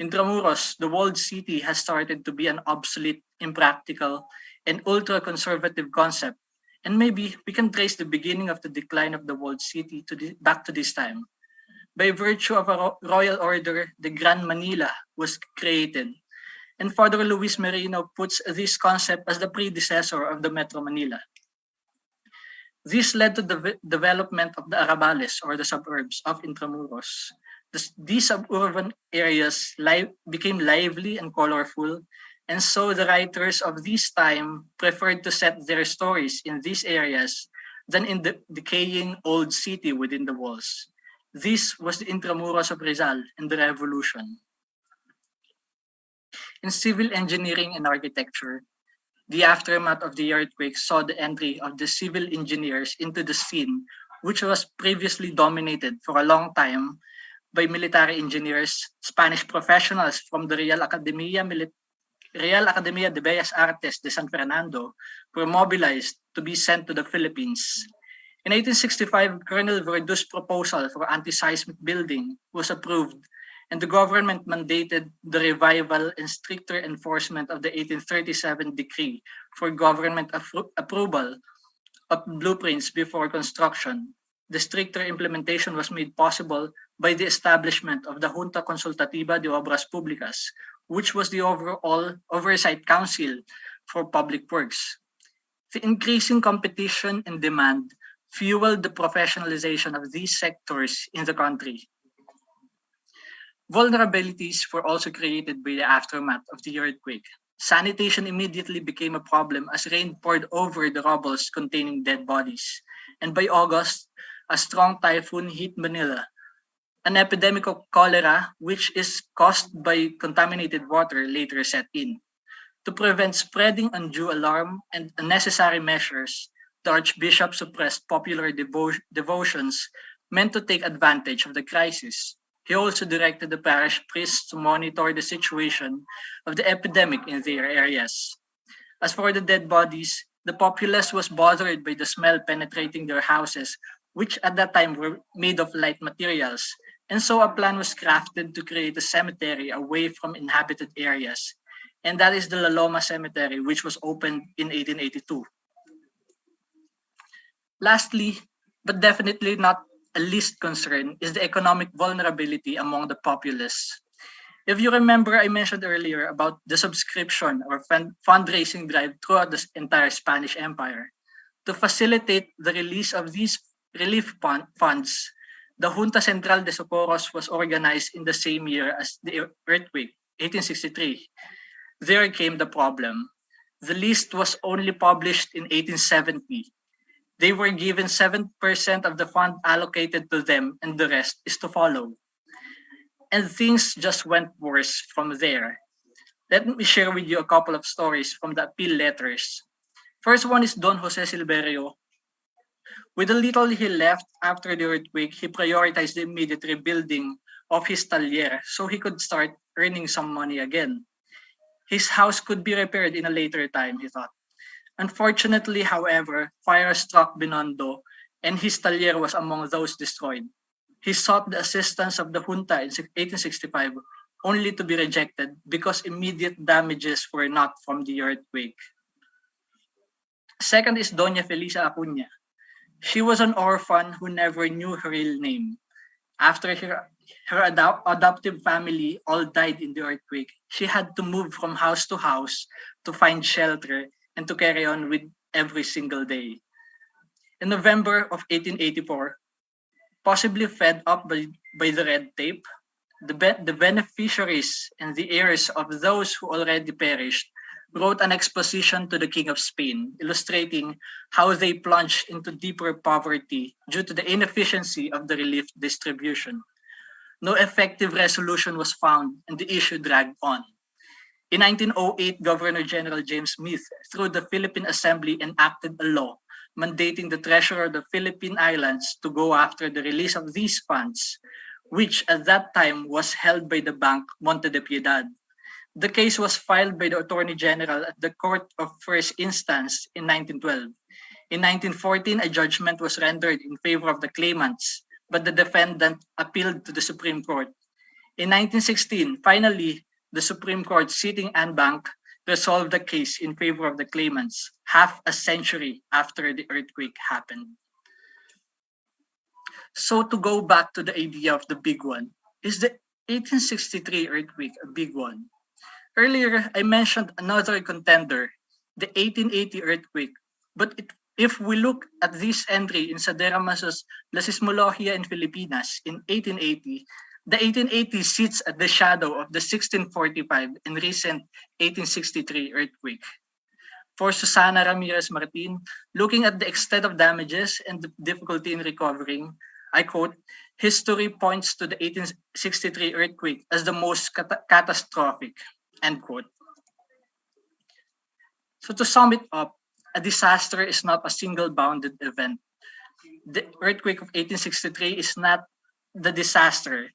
Intramuros, the walled city, has started to be an obsolete, impractical, and ultra-conservative concept. And maybe we can trace the beginning of the decline of the walled city back to this time. By virtue of a royal order, the Grand Manila was created. And Father Luis Merino puts this concept as the predecessor of the Metro Manila. This led to the development of the arrabales, or the suburbs of Intramuros. These suburban areas became lively and colorful, and so the writers of this time preferred to set their stories in these areas than in the decaying old city within the walls. This was the Intramuros of Rizal and the Revolution. In civil engineering and architecture, the aftermath of the earthquake saw the entry of the civil engineers into the scene, which was previously dominated for a long time by military engineers. Spanish professionals from the Real Academia de Bellas Artes de San Fernando were mobilized to be sent to the Philippines. In 1865, Colonel Verdu's proposal for anti-seismic building was approved, and the government mandated the revival and stricter enforcement of the 1837 decree for government approval of blueprints before construction. The stricter implementation was made possible by the establishment of the Junta Consultativa de Obras Públicas, which was the overall oversight council for public works. The increasing competition and demand fueled the professionalization of these sectors in the country. Vulnerabilities were also created by the aftermath of the earthquake. Sanitation immediately became a problem as rain poured over the rubbles containing dead bodies. And by August, a strong typhoon hit Manila. An epidemic of cholera, which is caused by contaminated water, later set in. To prevent spreading undue alarm and unnecessary measures, the Archbishop suppressed popular devotions meant to take advantage of the crisis. He also directed the parish priests to monitor the situation of the epidemic in their areas. As for the dead bodies, the populace was bothered by the smell penetrating their houses, which at that time were made of light materials, and so a plan was crafted to create a cemetery away from inhabited areas, and that is the La Loma Cemetery, which was opened in 1882. Lastly, but definitely not a least concern is the economic vulnerability among the populace. If you remember, I mentioned earlier about the subscription or fundraising drive throughout the entire Spanish Empire. To facilitate the release of these relief funds, the Junta Central de Socorros was organized in the same year as the earthquake, 1863. There came the problem. The list was only published in 1870. They were given 7% of the fund allocated to them, and the rest is to follow. And things just went worse from there. Let me share with you a couple of stories from the appeal letters. First one is Don Jose Silverio. With the little he left after the earthquake, he prioritized the immediate rebuilding of his taller so he could start earning some money again. His house could be repaired in a later time, he thought. Unfortunately, however, fire struck Binondo and his taller was among those destroyed. He sought the assistance of the junta in 1865, only to be rejected because immediate damages were not from the earthquake. Second is Doña Felisa Acuña. She was an orphan who never knew her real name. After her adoptive family all died in the earthquake, she had to move from house to house to find shelter and to carry on with every single day. In November of 1884, possibly fed up by the red tape, the beneficiaries and the heirs of those who already perished wrote an exposition to the King of Spain, illustrating how they plunged into deeper poverty due to the inefficiency of the relief distribution. No effective resolution was found and the issue dragged on. In 1908, Governor General James Smith, through the Philippine Assembly, enacted a law mandating the treasurer of the Philippine Islands to go after the release of these funds, which at that time was held by the Bank Monte de Piedad. The case was filed by the Attorney General at the Court of First Instance in 1912. In 1914, a judgment was rendered in favor of the claimants, but the defendant appealed to the Supreme Court. In 1916, finally, the Supreme Court, sitting en banc, resolved the case in favor of the claimants, half a century after the earthquake happened. So to go back to the idea of the big one, is the 1863 earthquake a big one? Earlier, I mentioned another contender, the 1880 earthquake. But if we look at this entry in Sadera Maso's La Sismología en Filipinas in 1880, the 1880 sits at the shadow of the 1645 and recent 1863 earthquake. For Susana Ramirez Martin, looking at the extent of damages and the difficulty in recovering, I quote, "History points to the 1863 earthquake as the most catastrophic," end quote. So to sum it up, a disaster is not a single bounded event. The earthquake of 1863 is not the disaster.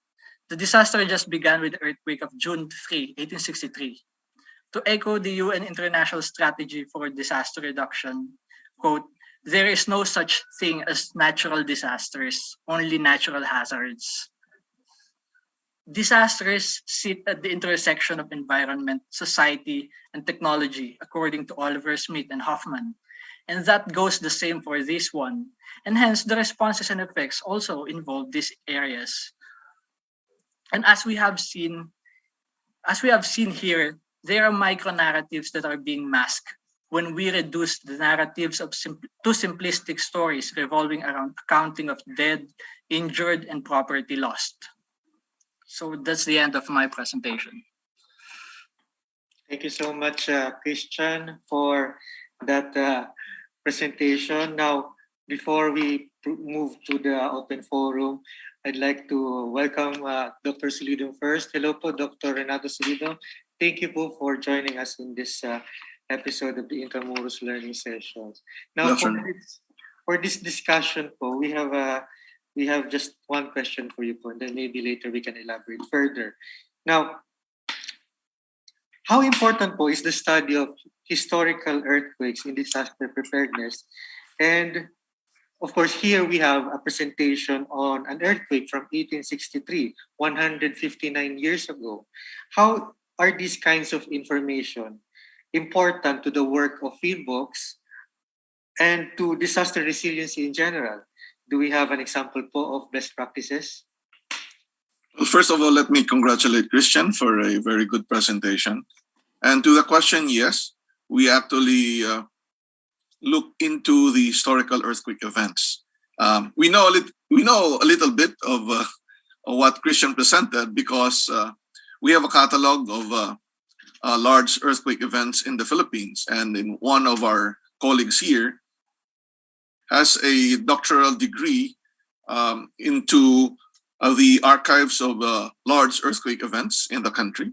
The disaster just began with the earthquake of June 3, 1863. To echo the UN International Strategy for Disaster Reduction, quote, "There is no such thing as natural disasters, only natural hazards." Disasters sit at the intersection of environment, society, and technology, according to Oliver Smith and Hoffman. And that goes the same for this one. And hence, the responses and effects also involve these areas. And as we have seen here, there are micro-narratives that are being masked when we reduce the narratives of to simplistic stories revolving around accounting of dead, injured, and property lost. So that's the end of my presentation. Thank you so much, Christian, for that presentation. Now, before we move to the open forum, I'd like to welcome Dr. Solidum first. Hello po, Dr. Renato Solidum. Thank you po for joining us in this episode of the Intramuros Learning Sessions. Now, for this discussion po, we have just one question for you po, and then maybe later we can elaborate further. Now, how important po is the study of historical earthquakes in disaster preparedness? And of course, here we have a presentation on an earthquake from 1863, 159 years ago. How are these kinds of information important to the work of PHIVOLCS and to disaster resiliency in general? do we have an example po of best practices? Well, first of all, let me congratulate Christian for a very good presentation. And to the question, yes, we actually look into the historical earthquake events. We know a little bit of what Christian presented because we have a catalog of large earthquake events in the Philippines, and in one of our colleagues here has a doctoral degree into the archives of large earthquake events in the country.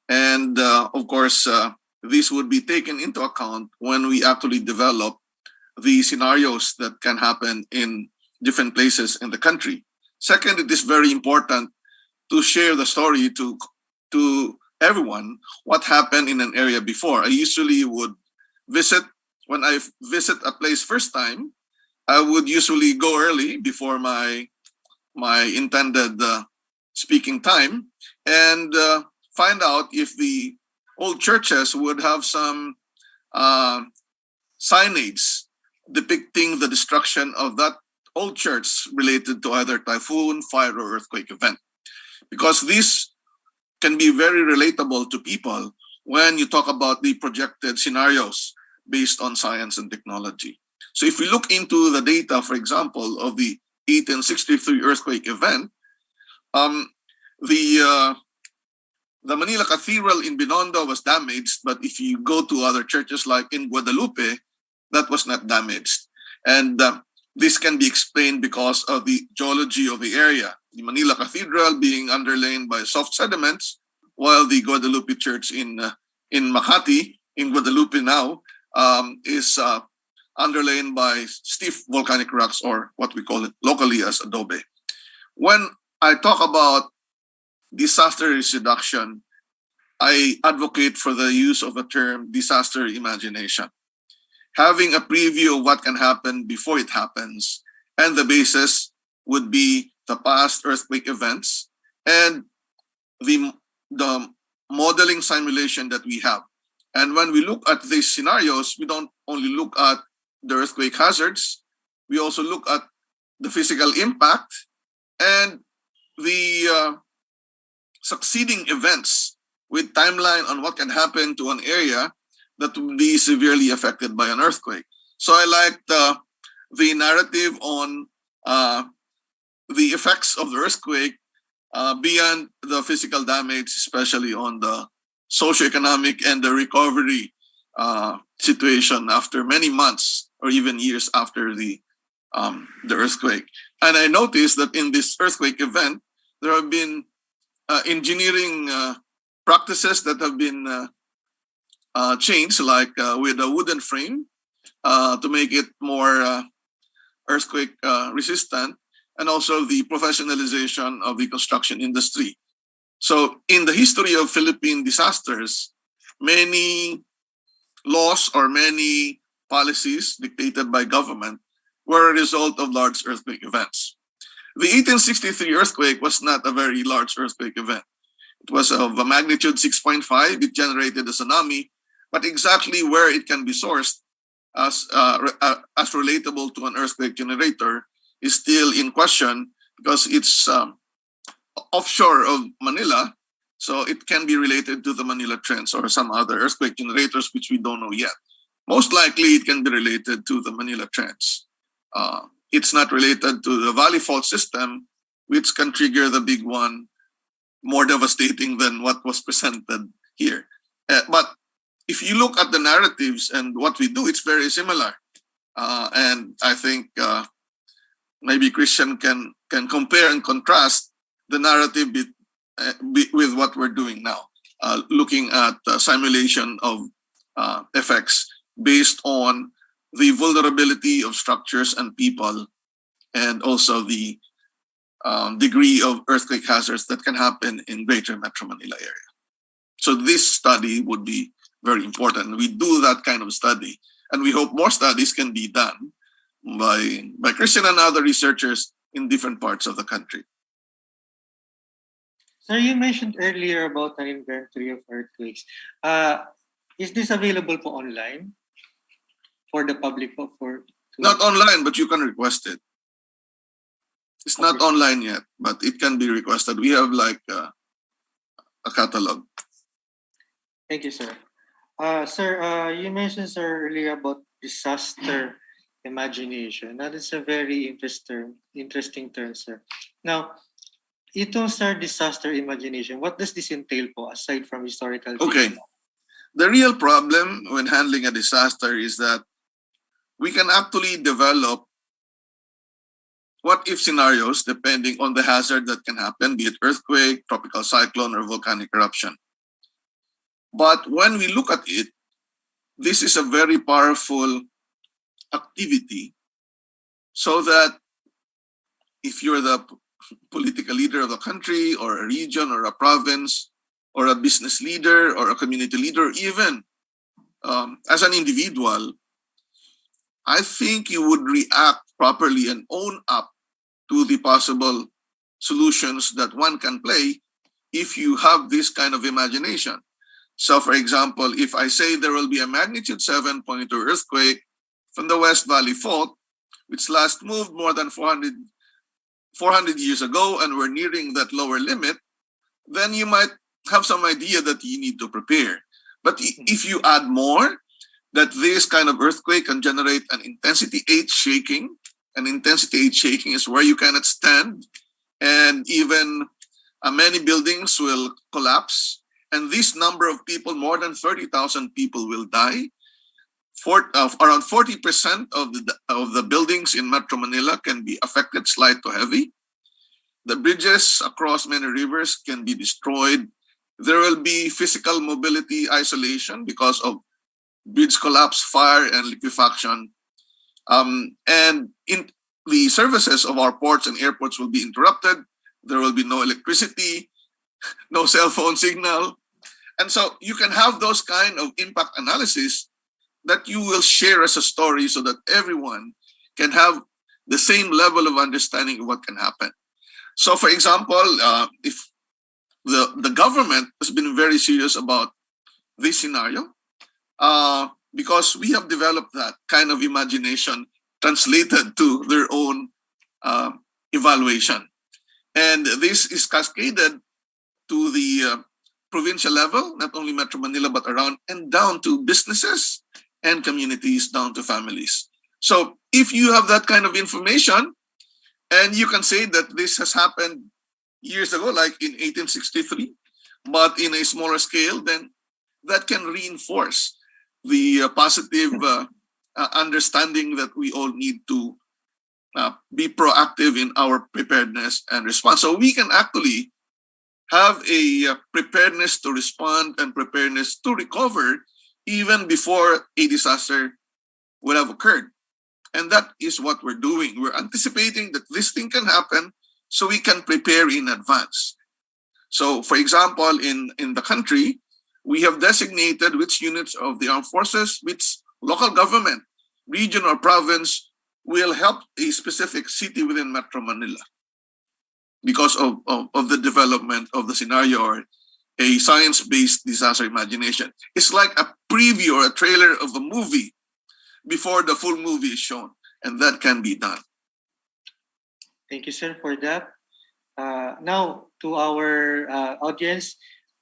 And of course, this would be taken into account when we actually develop the scenarios that can happen in different places in the country. Second, it is very important to share the story to everyone what happened in an area before. I usually would visit, when I visit a place first time, I would usually go early before my intended speaking time and find out if the old churches would have some signage depicting the destruction of that old church related to either typhoon, fire, or earthquake event. Because this can be very relatable to people when you talk about the projected scenarios based on science and technology. So if we look into the data, for example, of the 1863 earthquake event, the Manila Cathedral in Binondo was damaged, but if you go to other churches like in Guadalupe, that was not damaged. And this can be explained because of the geology of the area. The Manila Cathedral being underlain by soft sediments, while the Guadalupe Church in Makati, in Guadalupe now, is underlain by stiff volcanic rocks, or what we call it locally as adobe. When I talk about disaster risk reduction, I advocate for the use of the term disaster imagination. Having a preview of what can happen before it happens, and the basis would be the past earthquake events and the modeling simulation that we have. And when we look at these scenarios, we don't only look at the earthquake hazards, we also look at the physical impact and the succeeding events with timeline on what can happen to an area that will be severely affected by an earthquake. So I like the narrative on the effects of the earthquake beyond the physical damage, especially on the socioeconomic and the recovery situation after many months or even years after the earthquake. And I noticed that in this earthquake event, there have been engineering practices that have been changed, like with a wooden frame to make it more earthquake resistant, and also the professionalization of the construction industry. So in the history of Philippine disasters, many laws or many policies dictated by government were a result of large earthquake events. The 1863 earthquake was not a very large earthquake event. It was of a magnitude 6.5. It generated a tsunami, but exactly where it can be sourced as relatable to an earthquake generator is still in question because it's offshore of Manila, so it can be related to the Manila Trench or some other earthquake generators which we don't know yet. Most likely it can be related to the Manila Trench. It's not related to the Valley Fault system, which can trigger the big one, more devastating than what was presented here. But if you look at the narratives and what we do, it's very similar. And I think maybe Christian can compare and contrast the narrative with what we're doing now, looking at simulation of effects based on the vulnerability of structures and people, and also the degree of earthquake hazards that can happen in Greater Metro Manila area. So this study would be very important. We do that kind of study, and we hope more studies can be done by Christian and other researchers in different parts of the country. Sir, you mentioned earlier about an inventory of earthquakes. Is this available for online for the public? Not online, but you can request it. It's not online yet, but it can be requested. We have like a catalog. Thank you, sir. Sir, you mentioned, sir, earlier about disaster imagination. That is a very interesting term, sir. Now, itong, sir, disaster imagination, what does this entail po, aside from historical Okay. data? The real problem when handling a disaster is that we can actually develop what-if scenarios depending on the hazard that can happen, be it earthquake, tropical cyclone, or volcanic eruption. But when we look at it, this is a very powerful activity, so that if you're the political leader of the country or a region or a province or a business leader or a community leader, even as an individual, I think you would react properly and own up to the possible solutions that one can play if you have this kind of imagination. So, for example, if I say there will be a magnitude 7.2 earthquake from the West Valley Fault, which last moved more than 400 years ago, and we're nearing that lower limit, then you might have some idea that you need to prepare. But if you add more, that this kind of earthquake can generate an intensity 8 shaking. An intensity 8 shaking is where you cannot stand, and even many buildings will collapse. And this number of people, more than 30,000 people, will die. Around 40% of the buildings in Metro Manila can be affected, slight to heavy. The bridges across many rivers can be destroyed. There will be physical mobility isolation because of bridge collapse, fire, and liquefaction. And the services of our ports and airports will be interrupted. There will be no electricity, no cell phone signal. And so you can have those kind of impact analysis that you will share as a story so that everyone can have the same level of understanding of what can happen. So, for example, if the government has been very serious about this scenario, because we have developed that kind of imagination translated to their own evaluation. And this is cascaded to the provincial level, not only Metro Manila, but around and down to businesses and communities, down to families. So if you have that kind of information, and you can say that this has happened years ago, like in 1863, but in a smaller scale, then that can reinforce the positive understanding that we all need to be proactive in our preparedness and response. So we can actually have a preparedness to respond and preparedness to recover even before a disaster would have occurred. And that is what we're doing. We're anticipating that this thing can happen so we can prepare in advance. So, for example, in the country, we have designated which units of the armed forces, which local government, region or province will help a specific city within Metro Manila because of the development of the scenario or a science-based disaster imagination. It's like a preview or a trailer of a movie before the full movie is shown, and that can be done. Thank you, sir, for that. Now, to our audience,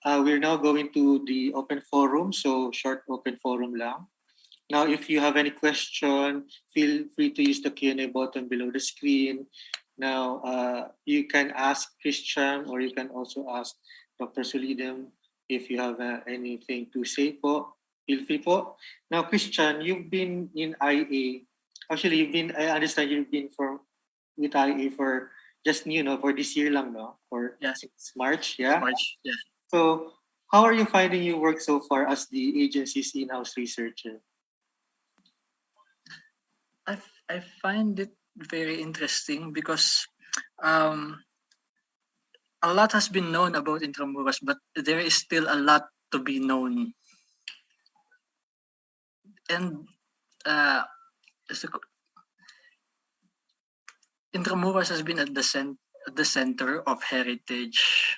we're now going to the open forum, so short open forum lang. Now, if you have any question, feel free to use the Q&A button below the screen. Now, you can ask Christian or you can also ask Dr. Solidum if you have anything to say po. Feel free po. Now, Christian, you've been in IA. Actually, I understand you've been with IA for just, for this year lang, no? Since March, yeah? March, yeah. So, how are you finding your work so far as the agency's in-house researcher? I find it very interesting because a lot has been known about Intramuros, but there is still a lot to be known. And Intramuros has been at the center of heritage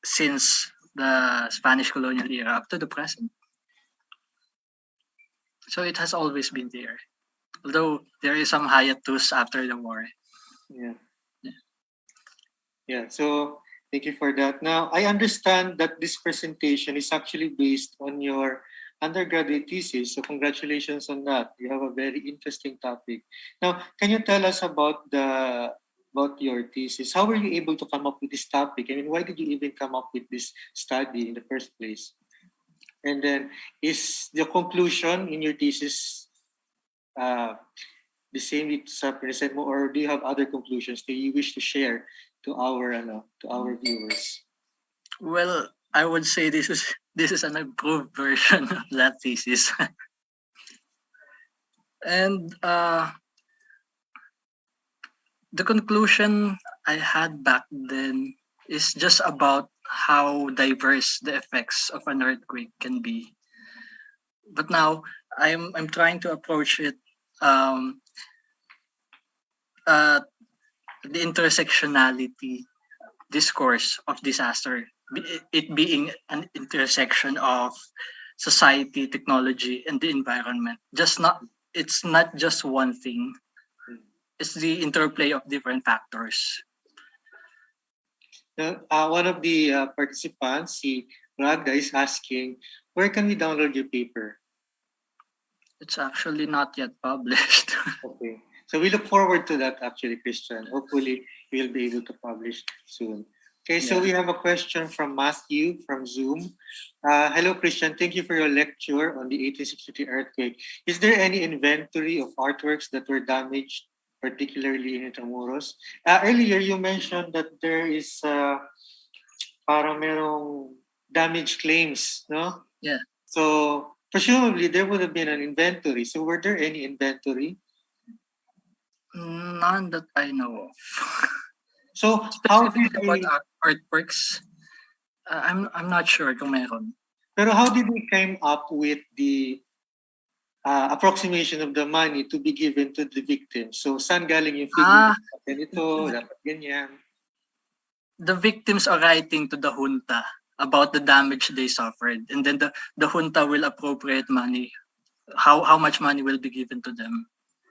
since the Spanish colonial era up to the present. So it has always been there. Although there is some hiatus after the war. Yeah. Yeah, so thank you for that. Now, I understand that this presentation is actually based on your undergraduate thesis, so congratulations on that. You have a very interesting topic. Now, can you tell us about your thesis? How were you able to come up with this topic? I mean, why did you even come up with this study in the first place? And then, is the conclusion in your thesis the same with sa present mo, or do you have other conclusions that you wish to share to our viewers? Well, I would say this is an improved version of that thesis. And the conclusion I had back then is just about how diverse the effects of an earthquake can be. But now I'm trying to approach it the intersectionality discourse of disaster, it being an intersection of society, technology, and the environment. It's not just one thing. It's the interplay of different factors. One of the participants, si Ragda, is asking, where can we download your paper? It's actually not yet published. Okay. So we look forward to that actually, Christian. Hopefully we'll be able to publish soon. Okay, so we have a question from Matthew from Zoom. Hello, Christian. Thank you for your lecture on the 1863 earthquake. Is there any inventory of artworks that were damaged, particularly in Intramuros? Earlier, you mentioned that there is parang merong damage claims, no? Yeah. So presumably there would have been an inventory. So were there any inventory? None that I know of. So how did about artworks? I'm not sure kung meron. Pero how did we come up with the approximation of the money to be given to the victim? So saan galing yung figure? Ganito, dapat ganyan. The victims are writing to the junta about the damage they suffered, and then the junta will appropriate money. How much money will be given to them?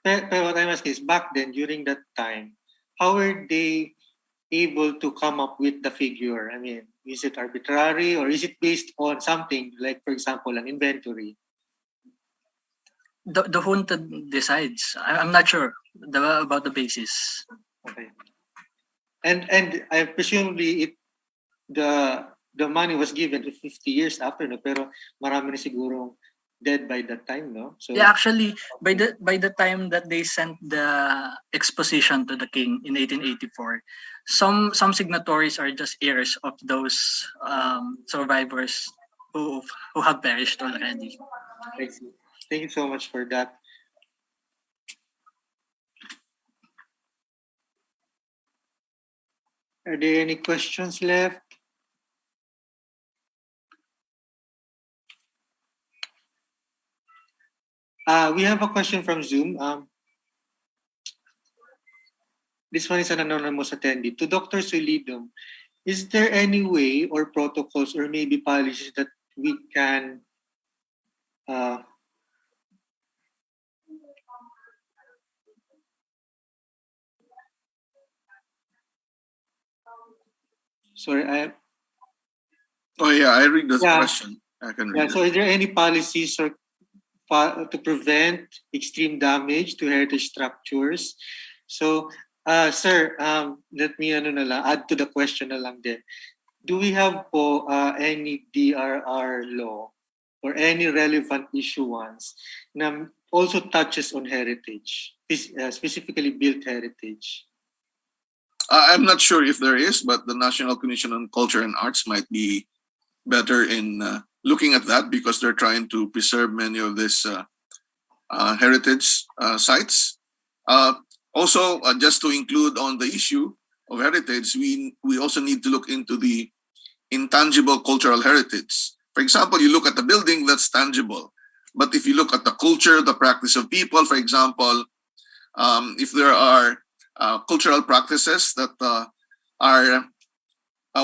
Pero what I'm asking is, back then, during that time, how were they able to come up with the figure? I mean, is it arbitrary or is it based on something like, for example, an inventory? The junta decides. I'm not sure about the basis. Okay. And I presumably the money was given 50 years after, no? Pero marami na sigurong dead by that time, no? So yeah, actually, by the time that they sent the exposition to the king in 1884, some signatories are just heirs of those survivors who have perished already. I see. Thank you so much for that. Are there any questions left? We have a question from Zoom. This one is an anonymous attendee. To Dr. Solidum, is there any way or protocols or maybe policies that we can sorry, Oh yeah, I read this question. I can read it. So is there any policies or to prevent extreme damage to heritage structures? So, sir, let me add to the question na lang din. Do we have po any DRR law or any relevant issuance na also touches on heritage, specifically built heritage? I'm not sure if there is, but the National Commission on Culture and Arts might be better in looking at that because they're trying to preserve many of these heritage sites. Also, just to include on the issue of heritage, we also need to look into the intangible cultural heritage. For example, you look at the building, that's tangible. But if you look at the culture, the practice of people, for example, if there are cultural practices that are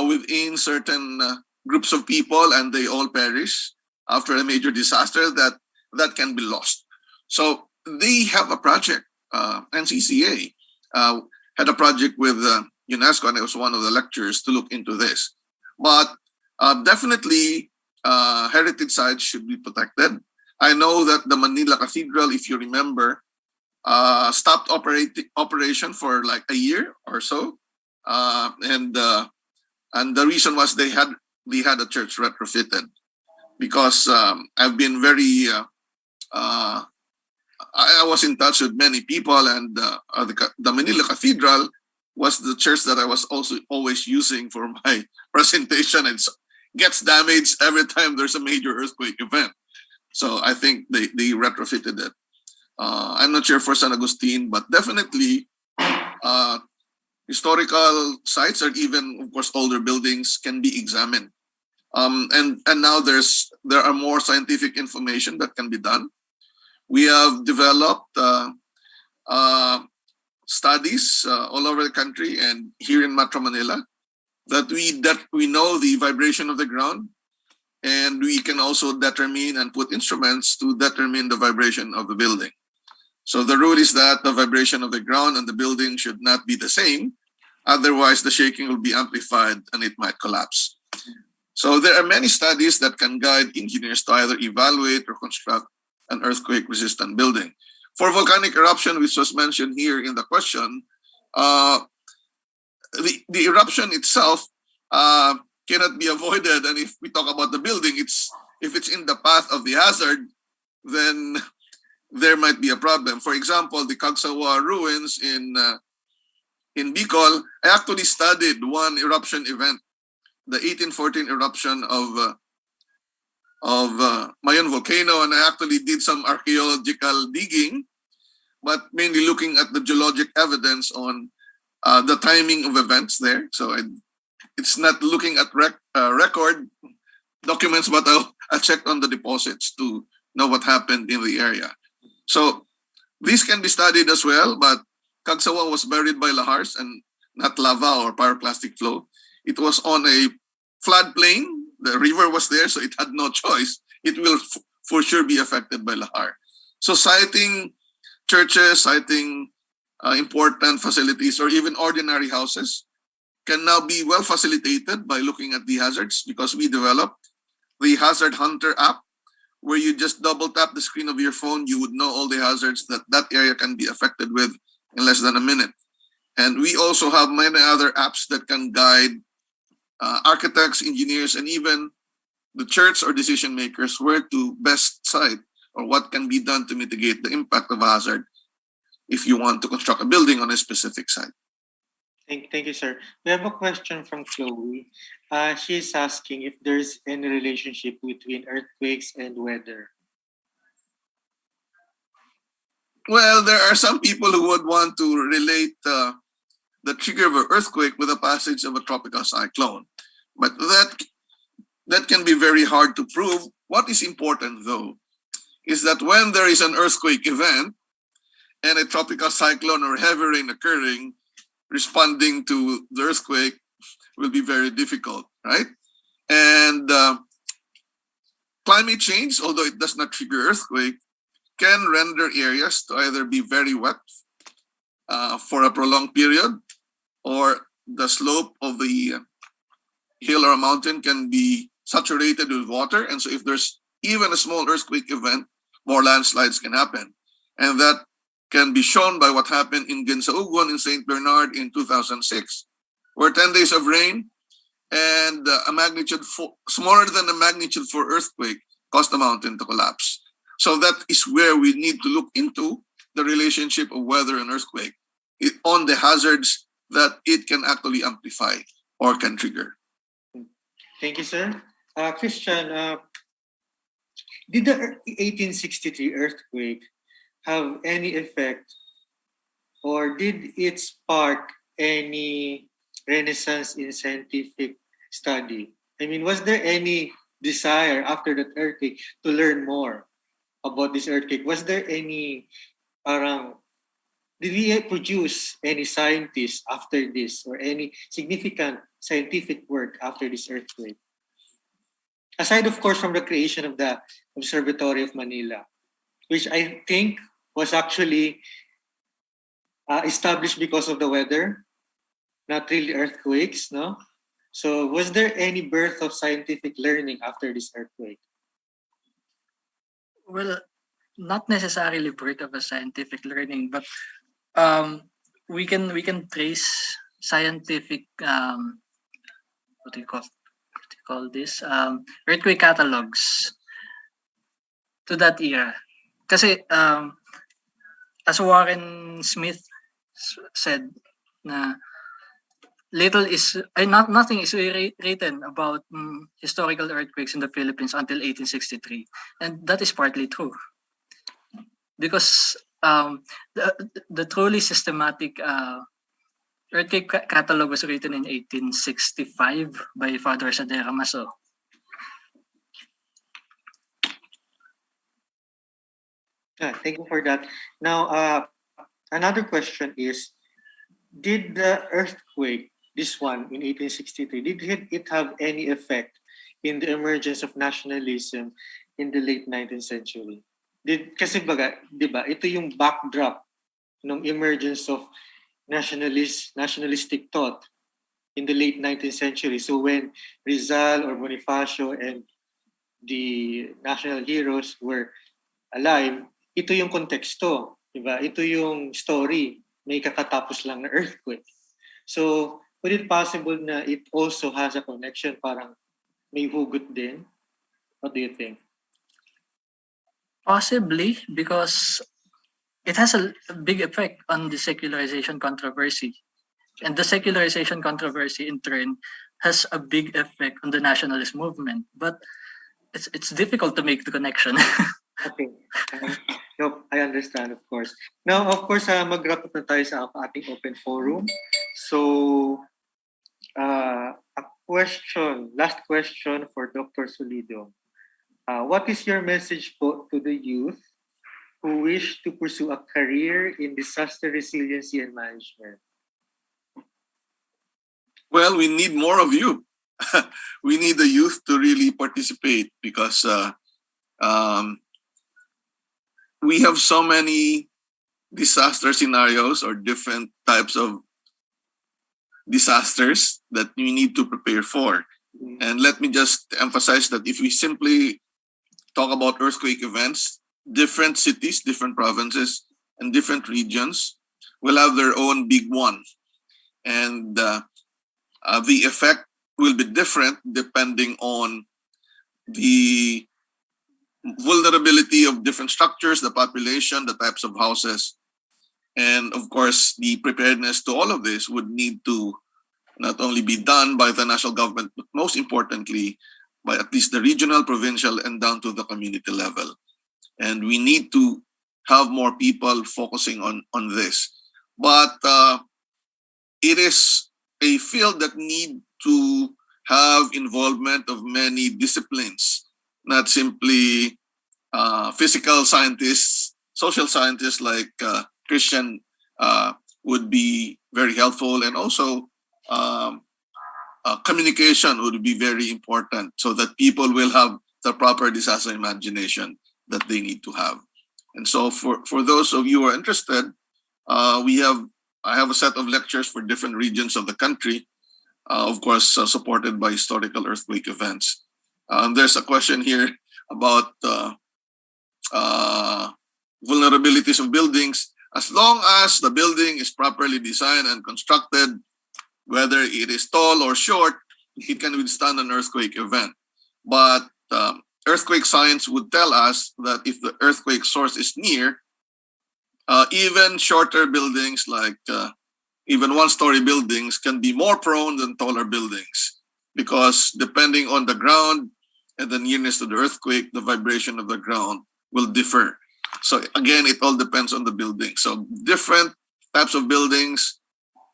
within certain groups of people and they all perish after a major disaster, that can be lost. So they have a project. NCCA had a project with UNESCO, and I was one of the lecturers to look into this. But definitely, heritage sites should be protected. I know that the Manila Cathedral, if you remember, stopped operation for like a year or so, and the reason was they had a church retrofitted, because I've been very I was in touch with many people, and the Manila Cathedral was the church that I was also always using for my presentation. It gets damaged every time there's a major earthquake event. So I think they retrofitted it. I'm not sure for San Agustin, but definitely historical sites, or even, of course, older buildings can be examined. And now there are more scientific information that can be done. We have developed studies all over the country and here in Metro Manila that we know the vibration of the ground, and we can also determine and put instruments to determine the vibration of the building. So the rule is that the vibration of the ground and the building should not be the same. Otherwise, the shaking will be amplified and it might collapse. So there are many studies that can guide engineers to either evaluate or construct an earthquake-resistant building. For volcanic eruption, which was mentioned here in the question, the eruption itself cannot be avoided. And if we talk about the building, if it's in the path of the hazard, then there might be a problem. For example, the Cagsawa ruins in Bicol, I actually studied one eruption event, the 1814 eruption of Mayon volcano, and I actually did some archaeological digging, but mainly looking at the geologic evidence on the timing of events there. So it's not looking at record documents, but I checked on the deposits to know what happened in the area. So this can be studied as well, but Cagsawa was buried by lahars and not lava or pyroclastic flow. It was on a floodplain. The river was there, so it had no choice. It will for sure be affected by lahar. So citing churches, citing important facilities, or even ordinary houses can now be well facilitated by looking at the hazards, because we developed the Hazard Hunter app, where you just double tap the screen of your phone, you would know all the hazards that area can be affected with in less than a minute. And we also have many other apps that can guide architects, engineers, and even the church or decision makers where to best site or what can be done to mitigate the impact of a hazard if you want to construct a building on a specific site. Thank you, sir. We have a question from Chloe. She's asking if there's any relationship between earthquakes and weather. Well, there are some people who would want to relate the trigger of an earthquake with the passage of a tropical cyclone. But that can be very hard to prove. What is important, though, is that when there is an earthquake event and a tropical cyclone or heavy rain occurring, responding to the earthquake will be very difficult, right? And climate change, although it does not trigger earthquake, can render areas to either be very wet for a prolonged period, or the slope of the hill or a mountain can be saturated with water. And so if there's even a small earthquake event, more landslides can happen. And that can be shown by what happened in Ginsaugon in St. Bernard in 2006, where 10 days of rain and a magnitude smaller than a magnitude 4 earthquake caused the mountain to collapse. So that is where we need to look into the relationship of weather and earthquake on the hazards that it can actually amplify or can trigger. Thank you, sir. Christian, did the 1863 earthquake have any effect, or did it spark any renaissance in scientific study? I mean, was there any desire after that earthquake to learn more about this earthquake? Was there any, did we produce any scientists after this, or any significant scientific work after this earthquake? Aside, of course, from the creation of the Observatory of Manila, which I think was actually established because of the weather, not really earthquakes, no? So was there any birth of scientific learning after this earthquake? Well, not necessarily birth of a scientific learning, but we can trace scientific what do you call this earthquake catalogs to that era. Kasi as Warren Smith said, na nothing is written about historical earthquakes in the Philippines until 1863, and that is partly true, because the truly systematic earthquake catalog was written in 1865 by Father Sadera Maso. Thank you for that. Now, another question is, did the earthquake, this one in 1863, did it have any effect in the emergence of nationalism in the late 19th century? Kasi baga, di ba, ito yung backdrop ng emergence of nationalistic thought in the late 19th century. So when Rizal or Bonifacio and the national heroes were alive, ito yung konteksto, di ba? Ito yung story, may kakatapos lang na earthquake. So, would it possible na it also has a connection, parang may hugot din? What do you think? Possibly, because it has a big effect on the secularization controversy. And the secularization controversy, in turn, has a big effect on the nationalist movement. But it's difficult to make the connection. Okay. No, I understand, of course. Now, of course, mag-wrap up na tayo sa ating open forum. So, last question for Dr. Solidum. What is your message to the youth who wish to pursue a career in disaster resiliency and management? Well, we need more of you. We need the youth to really participate because we have so many disaster scenarios or different types of disasters that we need to prepare for. And let me just emphasize that if we simply talk about earthquake events, different cities, different provinces, and different regions will have their own big one. And the effect will be different depending on the vulnerability of different structures, the population, the types of houses. And of course, the preparedness to all of this would need to not only be done by the national government, but most importantly, by at least the regional, provincial, and down to the community level. And we need to have more people focusing on this. But it is a field that need to have involvement of many disciplines, not simply physical scientists, social scientists like Christian would be very helpful, and also communication would be very important so that people will have the proper disaster imagination that they need to have. And so for those of you who are interested, I have a set of lectures for different regions of the country, of course, supported by historical earthquake events. There's a question here about vulnerabilities of buildings. As long as the building is properly designed and constructed, whether it is tall or short, it can withstand an earthquake event. But earthquake science would tell us that if the earthquake source is near, even shorter buildings like even one-story buildings can be more prone than taller buildings, because depending on the ground and the nearness to the earthquake, the vibration of the ground will differ. So again, it all depends on the building. So different types of buildings,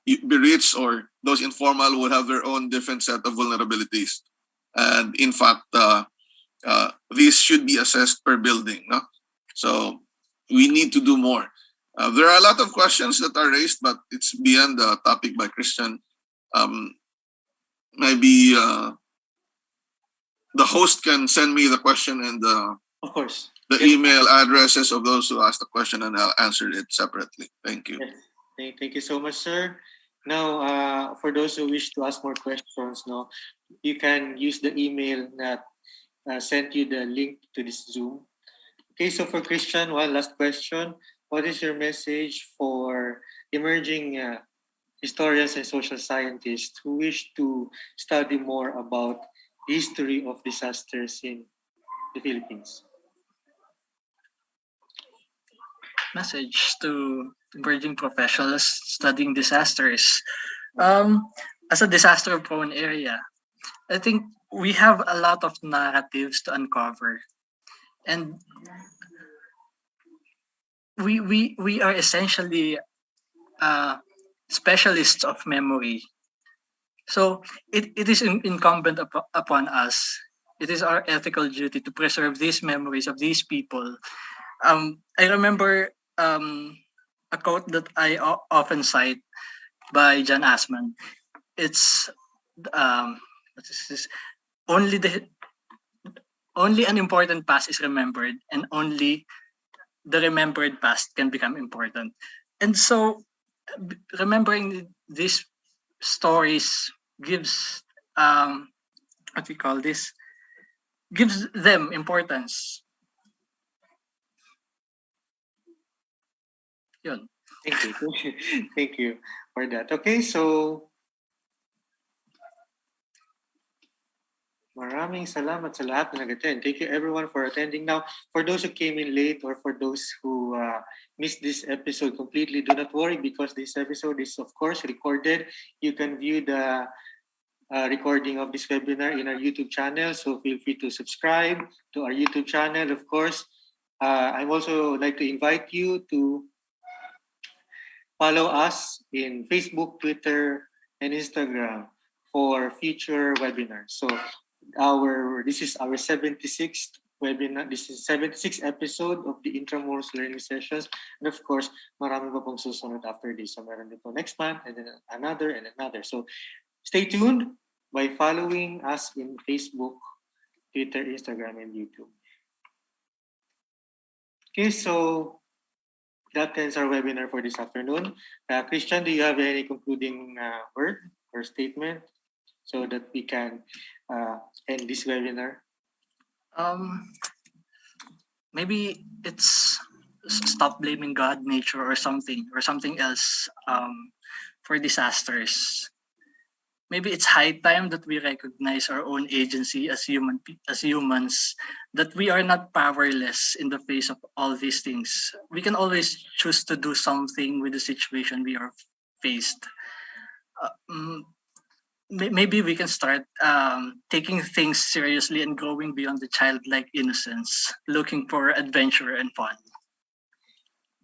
be rich or those informal, will have their own different set of vulnerabilities. And in fact, these should be assessed per building. No? So we need to do more. There are a lot of questions that are raised, but it's beyond the topic by Christian. Maybe the host can send me the question and of course the email addresses of those who asked the question, and I'll answer it separately. Thank you. Yes. Thank you so much, sir. Now, for those who wish to ask more questions, you can use the email that sent you the link to this Zoom. Okay, so for Christian, one last question. What is your message for emerging historians and social scientists who wish to study more about the history of disasters in the Philippines? Message to emerging professionals studying disasters. As a disaster-prone area, I think we have a lot of narratives to uncover, and we are essentially specialists of memory. So it is incumbent upon us. It is our ethical duty to preserve these memories of these people. I remember a quote that I often cite by John Asman. It's what is this? Only an important past is remembered, and only the remembered past can become important. And so, remembering these stories gives what we call this gives them importance. Yun. Thank you for that. Okay, so maraming salamat sa lahat na nag-attend. Thank you everyone for attending. Now, for those who came in late or for those who missed this episode completely, do not worry because this episode is of course recorded. You can view the recording of this webinar in our YouTube channel, so feel free to subscribe to our YouTube channel. Of course, I also like to invite you to follow us in Facebook, Twitter, and Instagram for future webinars. So this is our 76th webinar. This is 76th episode of the Intramuros Learning Sessions. And of course, marami pa pong susunod after this. So meron dito next month and then another and another. So stay tuned by following us in Facebook, Twitter, Instagram, and YouTube. Okay, so that ends our webinar for this afternoon. Christian, do you have any concluding word or statement so that we can end this webinar? Maybe it's stop blaming God, nature, or something else for disasters. Maybe it's high time that we recognize our own agency as humans, that we are not powerless in the face of all these things. We can always choose to do something with the situation we are faced. Maybe we can start taking things seriously and growing beyond the childlike innocence, looking for adventure and fun.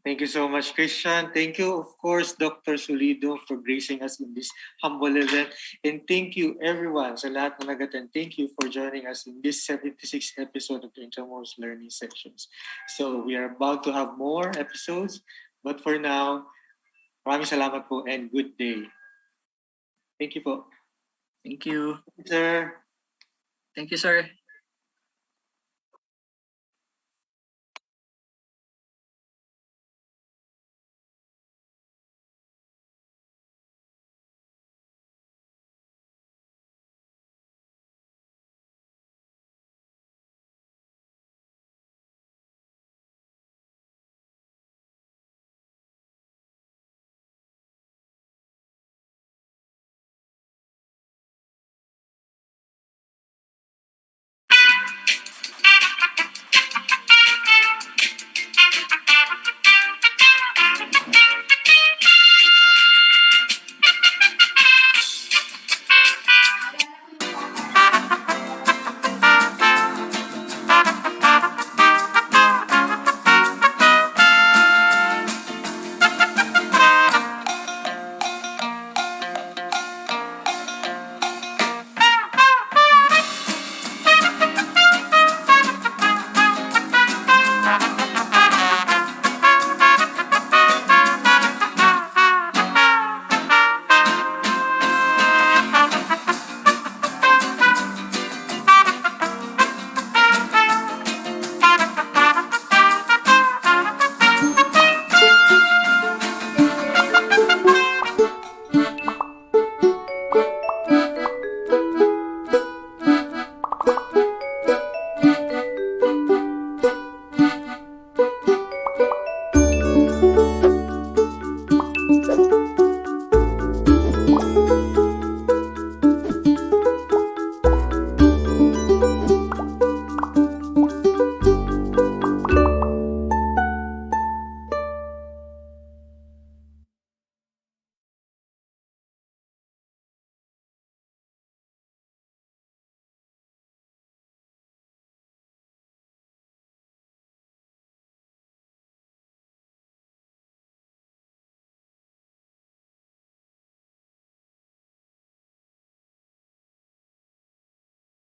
Thank you so much, Christian. Thank you, of course, Dr. Solidum, for gracing us in this humble event. And thank you, everyone, sa lahat na nag-attend. Thank you for joining us in this 76th episode of the Intramuros Learning Sessions. So we are about to have more episodes. But for now, maraming salamat po and good day. Thank you po. Thank you. Sir. Thank you, sir.